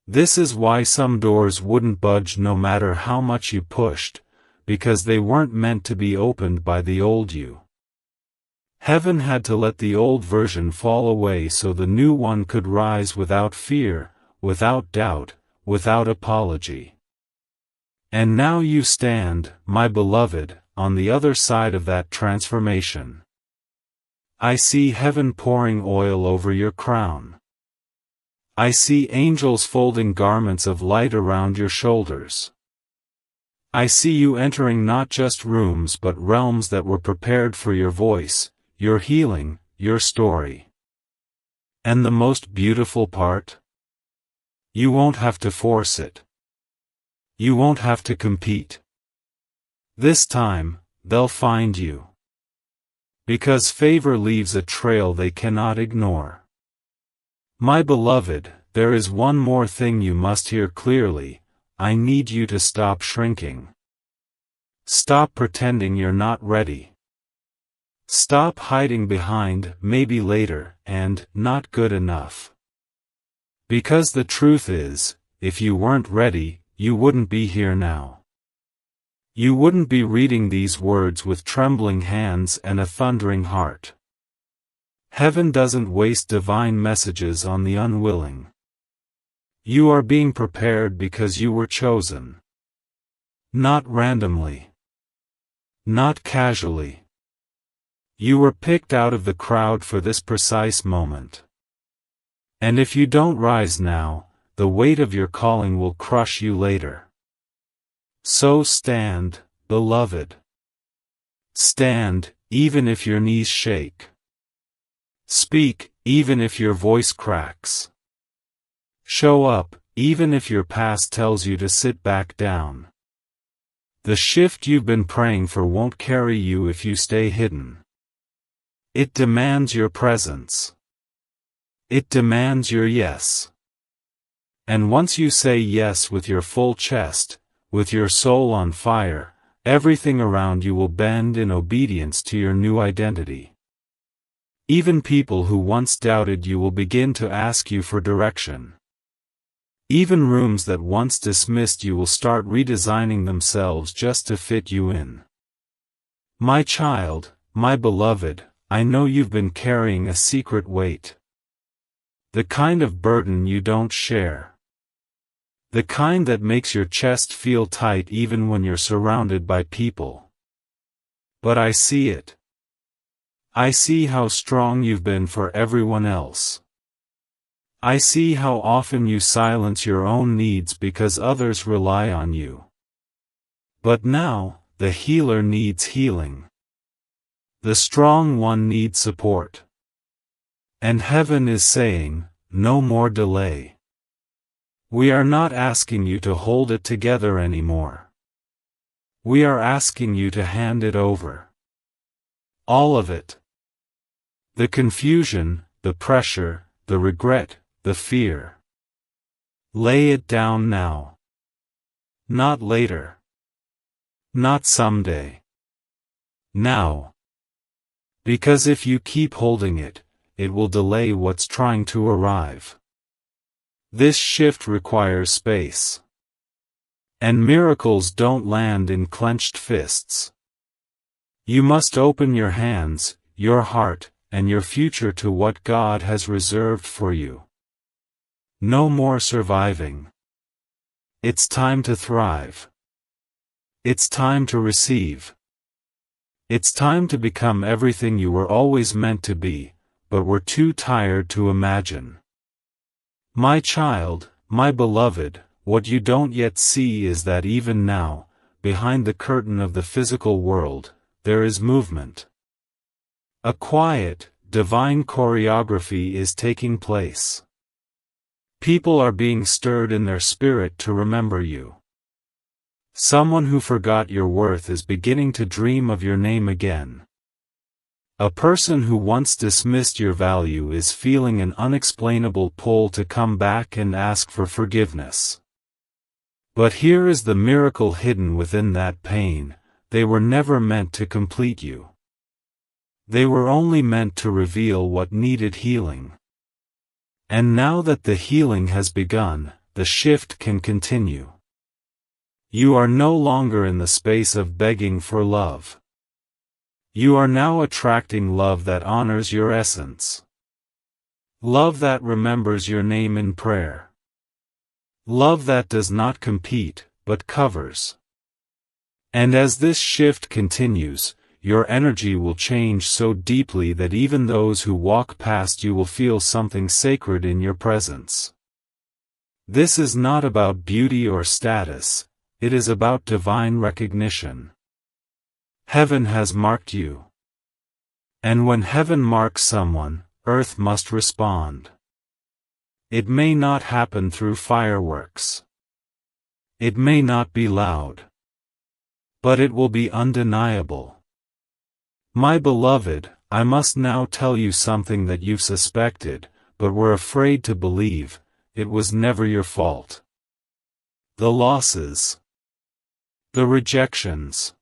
This is why some doors wouldn't budge no matter how much you pushed, because they weren't meant to be opened by the old you. Heaven had to let the old version fall away so the new one could rise without fear, without doubt, without apology. And now you stand, my beloved, on the other side of that transformation. I see heaven pouring oil over your crown. I see angels folding garments of light around your shoulders. I see you entering not just rooms but realms that were prepared for your voice, your healing, your story. And the most beautiful part? You won't have to force it. You won't have to compete. This time, they'll find you. Because favor leaves a trail they cannot ignore. My beloved, there is one more thing you must hear clearly. I need you to stop shrinking. Stop pretending you're not ready. Stop hiding behind maybe later and not good enough. Because the truth is, if you weren't ready, you wouldn't be here now. You wouldn't be reading these words with trembling hands and a thundering heart. Heaven doesn't waste divine messages on the unwilling. You are being prepared because you were chosen. Not randomly. not casually. You were picked out of the crowd for this precise moment. And if you don't rise now, the weight of your calling will crush you later. So stand, beloved. Stand, even if your knees shake. Speak, even if your voice cracks. Show up, even if your past tells you to sit back down. The shift you've been praying for won't carry you if you stay hidden. It demands your presence. It demands your yes. And once you say yes with your full chest, with your soul on fire, everything around you will bend in obedience to your new identity. Even people who once doubted you will begin to ask you for direction. Even rooms that once dismissed you will start redesigning themselves just to fit you in. My child, my beloved, I know you've been carrying a secret weight. The kind of burden you don't share. The kind that makes your chest feel tight even when you're surrounded by people. But I see it. I see how strong you've been for everyone else. I see how often you silence your own needs because others rely on you. But now, the healer needs healing. The strong one needs support. And heaven is saying, no more delay. We are not asking you to hold it together anymore. We are asking you to hand it over. All of it. The confusion, the pressure, the regret, the fear. Lay it down now. Not later. Not someday. Now. Because if you keep holding it, it will delay what's trying to arrive. This shift requires space. And miracles don't land in clenched fists. You must open your hands, your heart, and your future to what God has reserved for you. No more surviving. It's time to thrive. It's time to receive. It's time to become everything you were always meant to be, but were too tired to imagine. My child, my beloved, what you don't yet see is that even now, behind the curtain of the physical world, there is movement. A quiet, divine choreography is taking place. People are being stirred in their spirit to remember you. Someone who forgot your worth is beginning to dream of your name again. A person who once dismissed your value is feeling an unexplainable pull to come back and ask for forgiveness. But here is the miracle hidden within that pain: they were never meant to complete you. They were only meant to reveal what needed healing. And now that the healing has begun, the shift can continue. You are no longer in the space of begging for love. You are now attracting love that honors your essence. Love that remembers your name in prayer. Love that does not compete, but covers. And as this shift continues, your energy will change so deeply that even those who walk past you will feel something sacred in your presence. This is not about beauty or status, it is about divine recognition. Heaven has marked you. And when heaven marks someone, earth must respond. It may not happen through fireworks. It may not be loud. But it will be undeniable. My beloved, I must now tell you something that you've suspected, but were afraid to believe: it was never your fault. The losses. The rejections.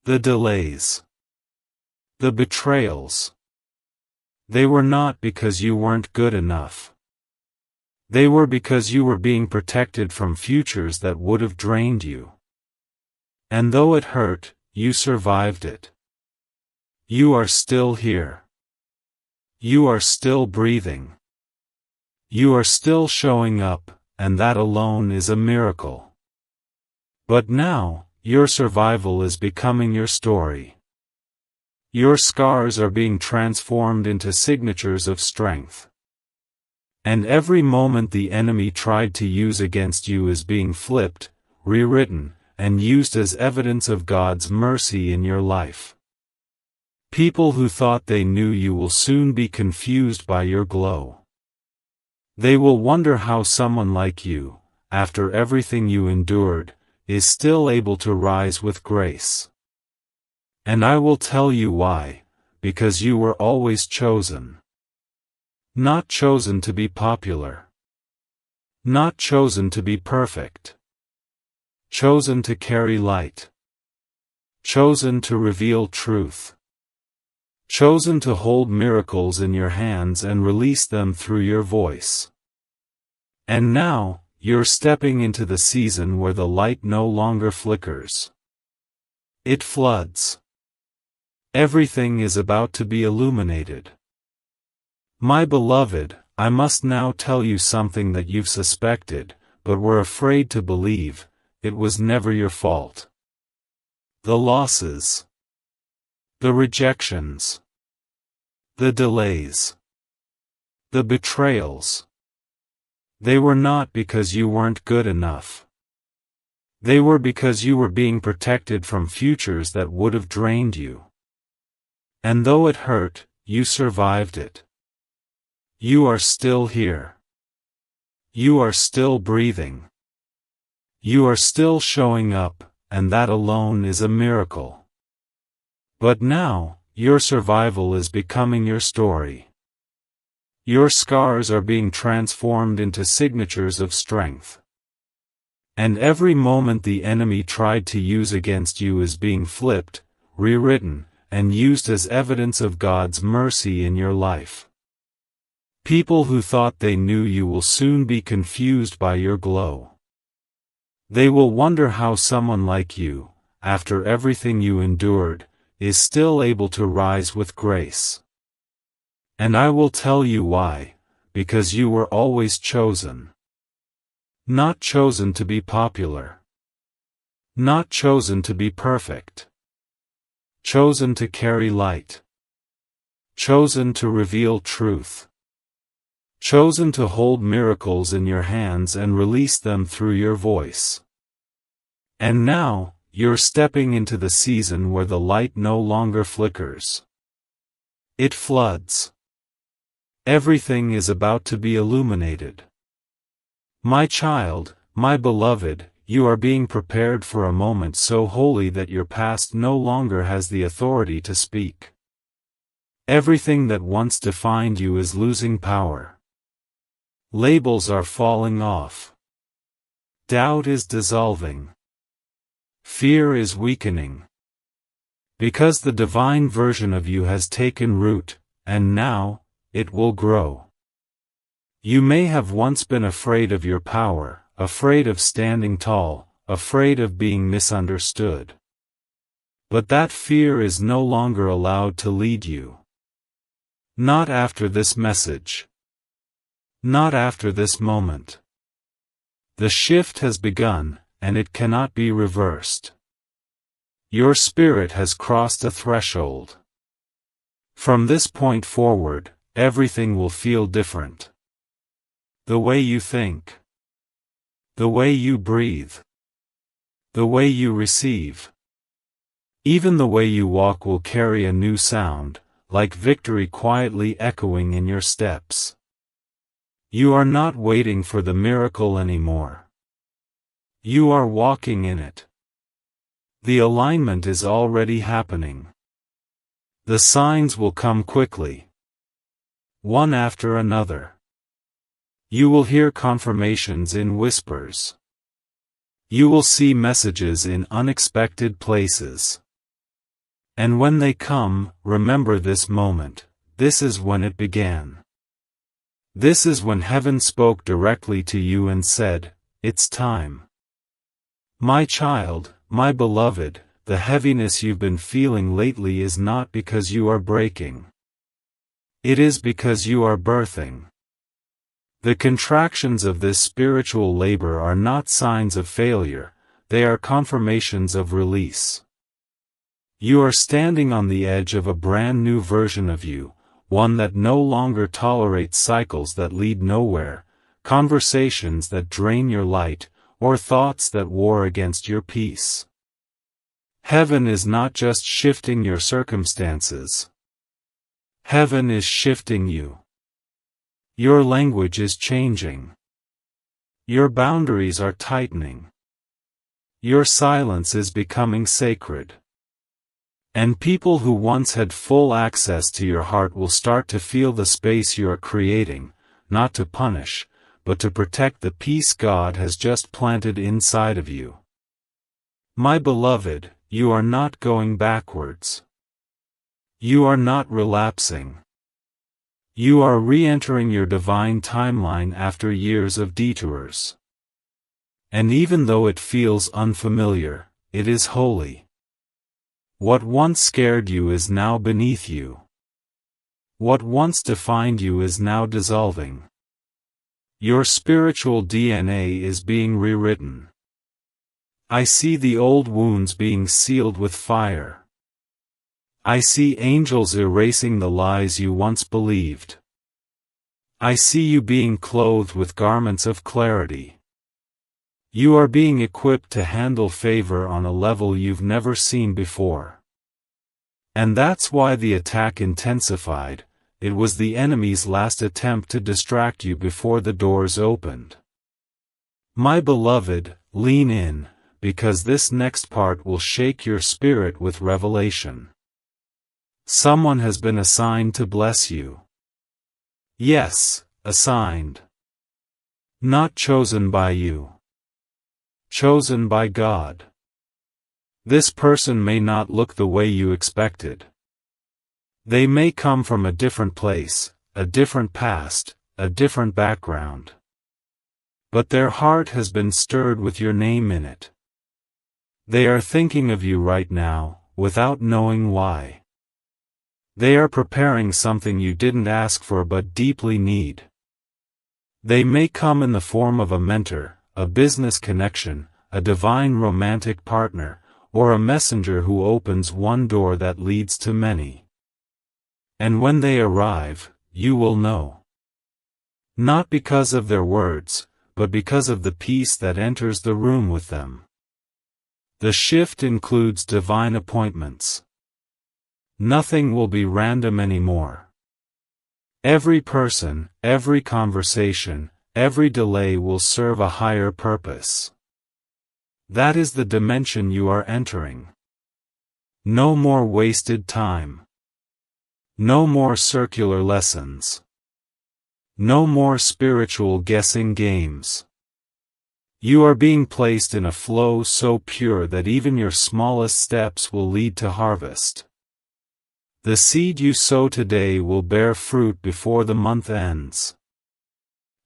The delays. The betrayals. They were not because you weren't good enough. They were because you were being protected from futures that would have drained you. And though it hurt, you survived it. You are still here. You are still breathing. You are still showing up, and that alone is a miracle. But now, your survival is becoming your story. Your scars are being transformed into signatures of strength. And every moment the enemy tried to use against you is being flipped, rewritten, and used as evidence of God's mercy in your life. People who thought they knew you will soon be confused by your glow. They will wonder how someone like you, after everything you endured, is still able to rise with grace. And I will tell you why, because you were always chosen. Not chosen to be popular. Not chosen to be perfect. Chosen to carry light. Chosen to reveal truth. Chosen to hold miracles in your hands and release them through your voice. And now, you're stepping into the season where the light no longer flickers. It floods. Everything is about to be illuminated. My beloved, I must now tell you something that you've suspected, but were afraid to believe. It was never your fault. The losses. The rejections. The delays. The betrayals. They were not because you weren't good enough. They were because you were being protected from futures that would have drained you. And though it hurt, you survived it. You are still here. You are still breathing. You are still showing up, and that alone is a miracle. But now, your survival is becoming your story. Your scars are being transformed into signatures of strength. And every moment the enemy tried to use against you is being flipped, rewritten, and used as evidence of God's mercy in your life. People who thought they knew you will soon be confused by your glow. They will wonder how someone like you, after everything you endured, is still able to rise with grace. And I will tell you why, because you were always chosen. Not chosen to be popular. Not chosen to be perfect. Chosen to carry light. Chosen to reveal truth. Chosen to hold miracles in your hands and release them through your voice. And now, you're stepping into the season where the light no longer flickers. It floods. Everything is about to be illuminated. My child, my beloved, you are being prepared for a moment so holy that your past no longer has the authority to speak. Everything that once defined you is losing power. Labels are falling off. Doubt is dissolving. Fear is weakening. Because the divine version of you has taken root, and now, it will grow. You may have once been afraid of your power, afraid of standing tall, afraid of being misunderstood. But that fear is no longer allowed to lead you. Not after this message. Not after this moment. The shift has begun, and it cannot be reversed. Your spirit has crossed a threshold. From this point forward, everything will feel different. The way you think. The way you breathe. The way you receive. Even the way you walk will carry a new sound, like victory quietly echoing in your steps. You are not waiting for the miracle anymore. You are walking in it. The alignment is already happening. The signs will come quickly. One after another. You will hear confirmations in whispers. You will see messages in unexpected places. And when they come, remember this moment. This is when it began. This is when heaven spoke directly to you and said, "It's time." My child, my beloved, the heaviness you've been feeling lately is not because you are breaking. It is because you are birthing. The contractions of this spiritual labor are not signs of failure, they are confirmations of release. You are standing on the edge of a brand new version of you, one that no longer tolerates cycles that lead nowhere, conversations that drain your light, or thoughts that war against your peace. Heaven is not just shifting your circumstances. Heaven is shifting you. Your language is changing. Your boundaries are tightening. Your silence is becoming sacred. And people who once had full access to your heart will start to feel the space you are creating, not to punish, but to protect the peace God has just planted inside of you. My beloved, you are not going backwards. You are not relapsing. You are re-entering your divine timeline after years of detours. And even though it feels unfamiliar, it is holy. What once scared you is now beneath you. What once defined you is now dissolving. Your spiritual DNA is being rewritten. I see the old wounds being sealed with fire. I see angels erasing the lies you once believed. I see you being clothed with garments of clarity. You are being equipped to handle favor on a level you've never seen before. And that's why the attack intensified. It was the enemy's last attempt to distract you before the doors opened. My beloved, lean in, because this next part will shake your spirit with revelation. Someone has been assigned to bless you. Yes, assigned. Not chosen by you. Chosen by God. This person may not look the way you expected. They may come from a different place, a different past, a different background. But their heart has been stirred with your name in it. They are thinking of you right now, without knowing why. They are preparing something you didn't ask for but deeply need. They may come in the form of a mentor, a business connection, a divine romantic partner, or a messenger who opens one door that leads to many. And when they arrive, you will know. Not because of their words, but because of the peace that enters the room with them. The shift includes divine appointments. Nothing will be random anymore. Every person, every conversation, every delay will serve a higher purpose. That is the dimension you are entering. No more wasted time. No more circular lessons. No more spiritual guessing games. You are being placed in a flow so pure that even your smallest steps will lead to harvest. The seed you sow today will bear fruit before the month ends.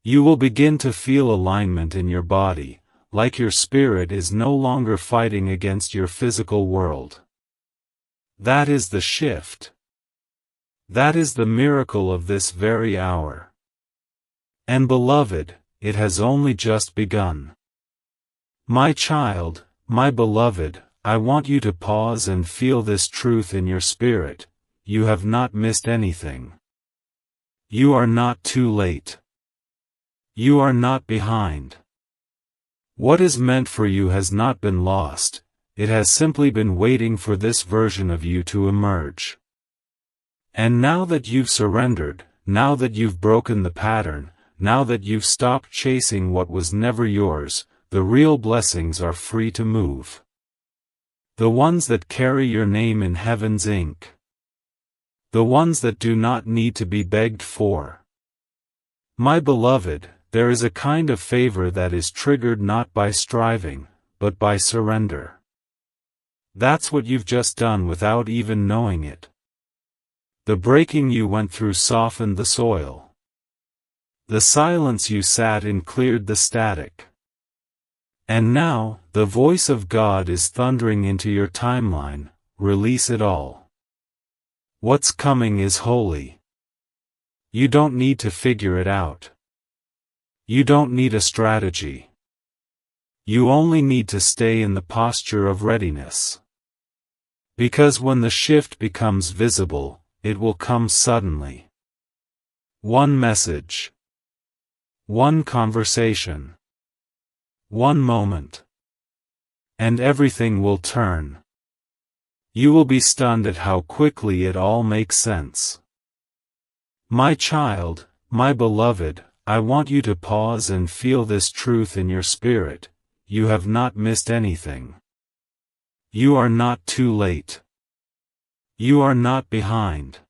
You will begin to feel alignment in your body, like your spirit is no longer fighting against your physical world. That is the shift. That is the miracle of this very hour. And beloved, it has only just begun. My child, my beloved, I want you to pause and feel this truth in your spirit. You have not missed anything. You are not too late. You are not behind. What is meant for you has not been lost, it has simply been waiting for this version of you to emerge. And now that you've surrendered, now that you've broken the pattern, now that you've stopped chasing what was never yours, the real blessings are free to move. The ones that carry your name in heaven's ink. The ones that do not need to be begged for. My beloved, there is a kind of favor that is triggered not by striving, but by surrender. That's what you've just done without even knowing it. The breaking you went through softened the soil. The silence you sat in cleared the static. And now, the voice of God is thundering into your timeline, release it all. What's coming is holy. You don't need to figure it out. You don't need a strategy. You only need to stay in the posture of readiness. Because when the shift becomes visible, it will come suddenly. One message. One conversation. One moment. And everything will turn. You will be stunned at how quickly it all makes sense. My child, my beloved, I want you to pause and feel this truth in your spirit. You have not missed anything. You are not too late. You are not behind.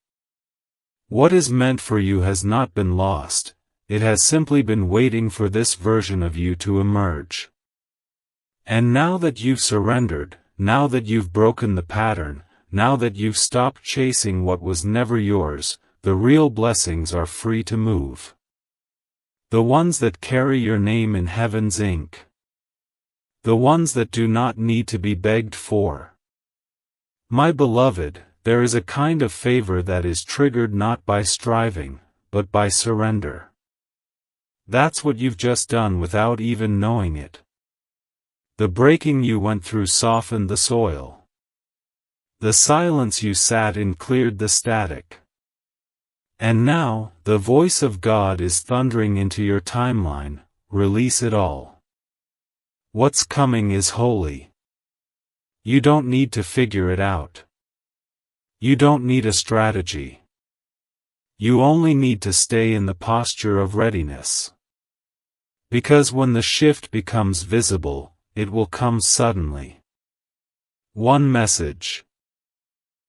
What is meant for you has not been lost, it has simply been waiting for this version of you to emerge. And now that you've surrendered, now that you've broken the pattern, now that you've stopped chasing what was never yours, the real blessings are free to move. The ones that carry your name in heaven's ink. The ones that do not need to be begged for. My beloved, there is a kind of favor that is triggered not by striving, but by surrender. That's what you've just done without even knowing it. The breaking you went through softened the soil. The silence you sat in cleared the static. And now, the voice of God is thundering into your timeline, release it all. What's coming is holy. You don't need to figure it out. You don't need a strategy. You only need to stay in the posture of readiness. Because when the shift becomes visible, it will come suddenly. One message.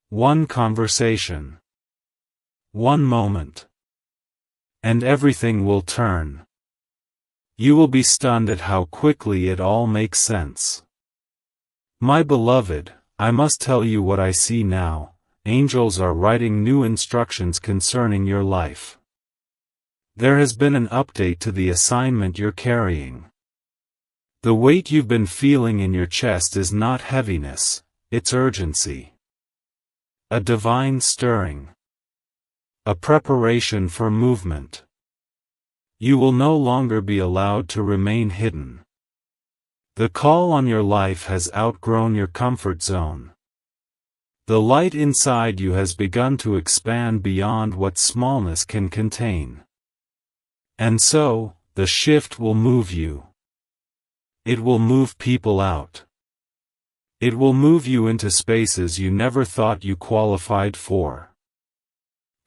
One conversation. One moment. And everything will turn. You will be stunned at how quickly it all makes sense. My beloved, I must tell you what I see now. Angels are writing new instructions concerning your life. There has been an update to the assignment you're carrying. The weight you've been feeling in your chest is not heaviness, it's urgency. A divine stirring. A preparation for movement. You will no longer be allowed to remain hidden. The call on your life has outgrown your comfort zone. The light inside you has begun to expand beyond what smallness can contain. And so, the shift will move you. It will move people out. It will move you into spaces you never thought you qualified for.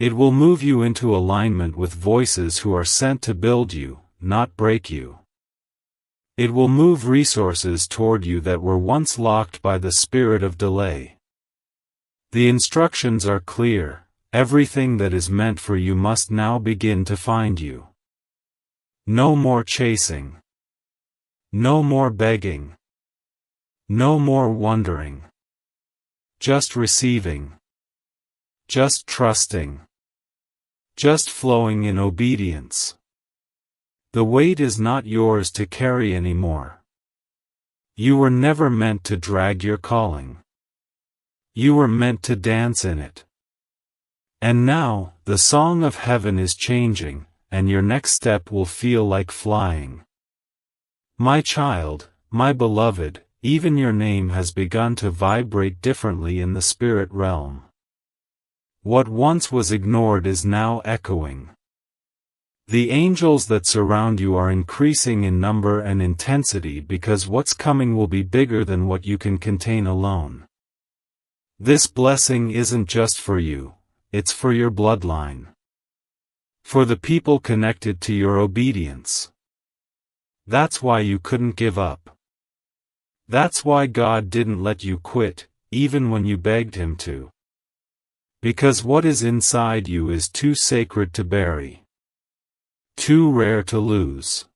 It will move you into alignment with voices who are sent to build you, not break you. It will move resources toward you that were once locked by the spirit of delay. The instructions are clear, everything that is meant for you must now begin to find you. No more chasing. No more begging. No more wondering. Just receiving. Just trusting. Just flowing in obedience. The weight is not yours to carry anymore. You were never meant to drag your calling. You were meant to dance in it. And now, the song of heaven is changing, and your next step will feel like flying. My child, my beloved, even your name has begun to vibrate differently in the spirit realm. What once was ignored is now echoing. The angels that surround you are increasing in number and intensity because what's coming will be bigger than what you can contain alone. This blessing isn't just for you, it's for your bloodline. For the people connected to your obedience. That's why you couldn't give up. That's why God didn't let you quit, even when you begged Him to. Because what is inside you is too sacred to bury. Too rare to lose.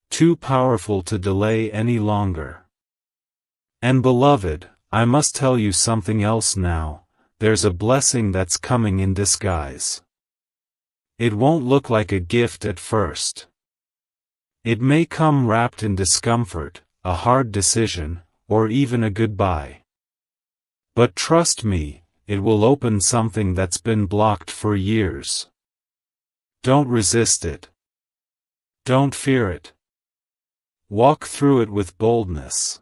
Too powerful to delay any longer. And beloved, I must tell you something else now, there's a blessing that's coming in disguise. It won't look like a gift at first. It may come wrapped in discomfort, a hard decision, or even a goodbye. But trust me, it will open something that's been blocked for years. Don't resist it. Don't fear it. Walk through it with boldness.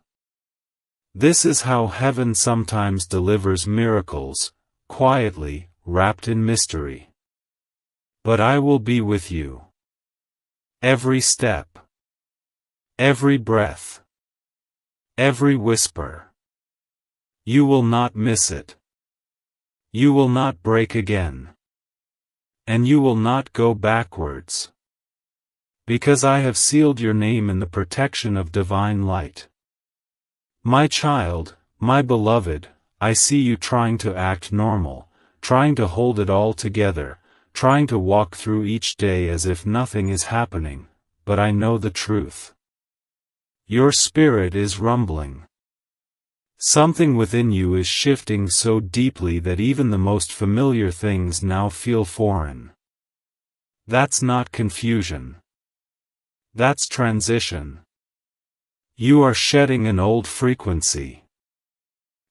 This is how heaven sometimes delivers miracles, quietly, wrapped in mystery. But I will be with you. Every step. Every breath. Every whisper. You will not miss it. You will not break again. And you will not go backwards. Because I have sealed your name in the protection of divine light. My child, my beloved, I see you trying to act normal, trying to hold it all together, trying to walk through each day as if nothing is happening, but I know the truth. Your spirit is rumbling. Something within you is shifting so deeply that even the most familiar things now feel foreign. That's not confusion. That's transition. You are shedding an old frequency.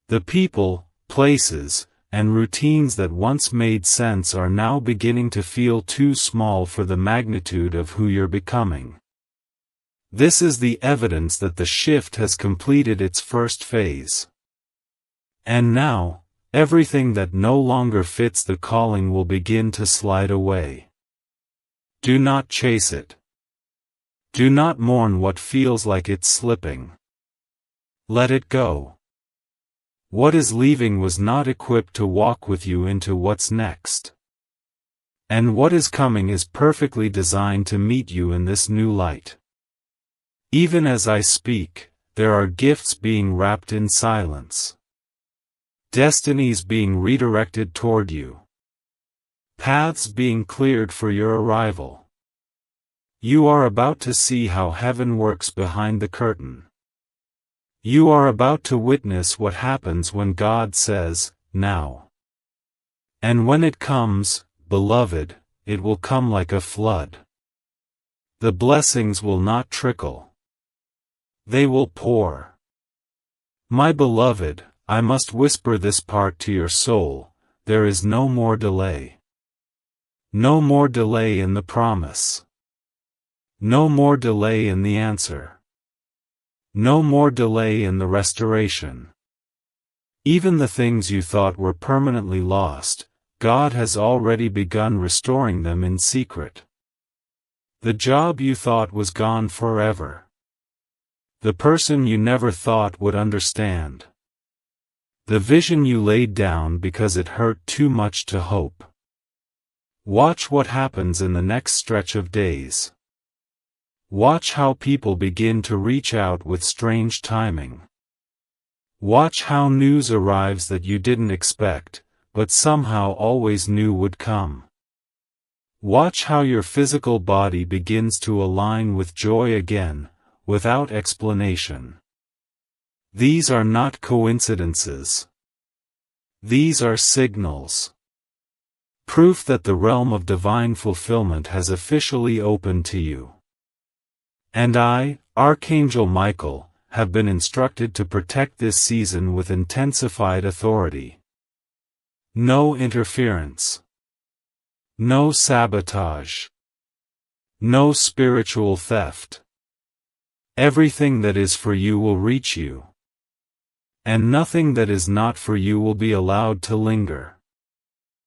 The people, places, and routines that once made sense are now beginning to feel too small for the magnitude of who you're becoming. This is the evidence that the shift has completed its first phase. And now, everything that no longer fits the calling will begin to slide away. Do not chase it. Do not mourn what feels like it's slipping. Let it go. What is leaving was not equipped to walk with you into what's next. And what is coming is perfectly designed to meet you in this new light. Even as I speak, there are gifts being wrapped in silence. Destinies being redirected toward you. Paths being cleared for your arrival. You are about to see how heaven works behind the curtain. You are about to witness what happens when God says, now. And when it comes, beloved, it will come like a flood. The blessings will not trickle. They will pour. My beloved, I must whisper this part to your soul, there is no more delay. No more delay in the promise. No more delay in the answer. No more delay in the restoration. Even the things you thought were permanently lost, God has already begun restoring them in secret. The job you thought was gone forever. The person you never thought would understand. The vision you laid down because it hurt too much to hope. Watch what happens in the next stretch of days. Watch how people begin to reach out with strange timing. Watch how news arrives that you didn't expect, but somehow always knew would come. Watch how your physical body begins to align with joy again, without explanation. These are not coincidences. These are signals. Proof that the realm of divine fulfillment has officially opened to you. And I, Archangel Michael, have been instructed to protect this season with intensified authority. No interference. No sabotage. No spiritual theft. Everything that is for you will reach you. And nothing that is not for you will be allowed to linger.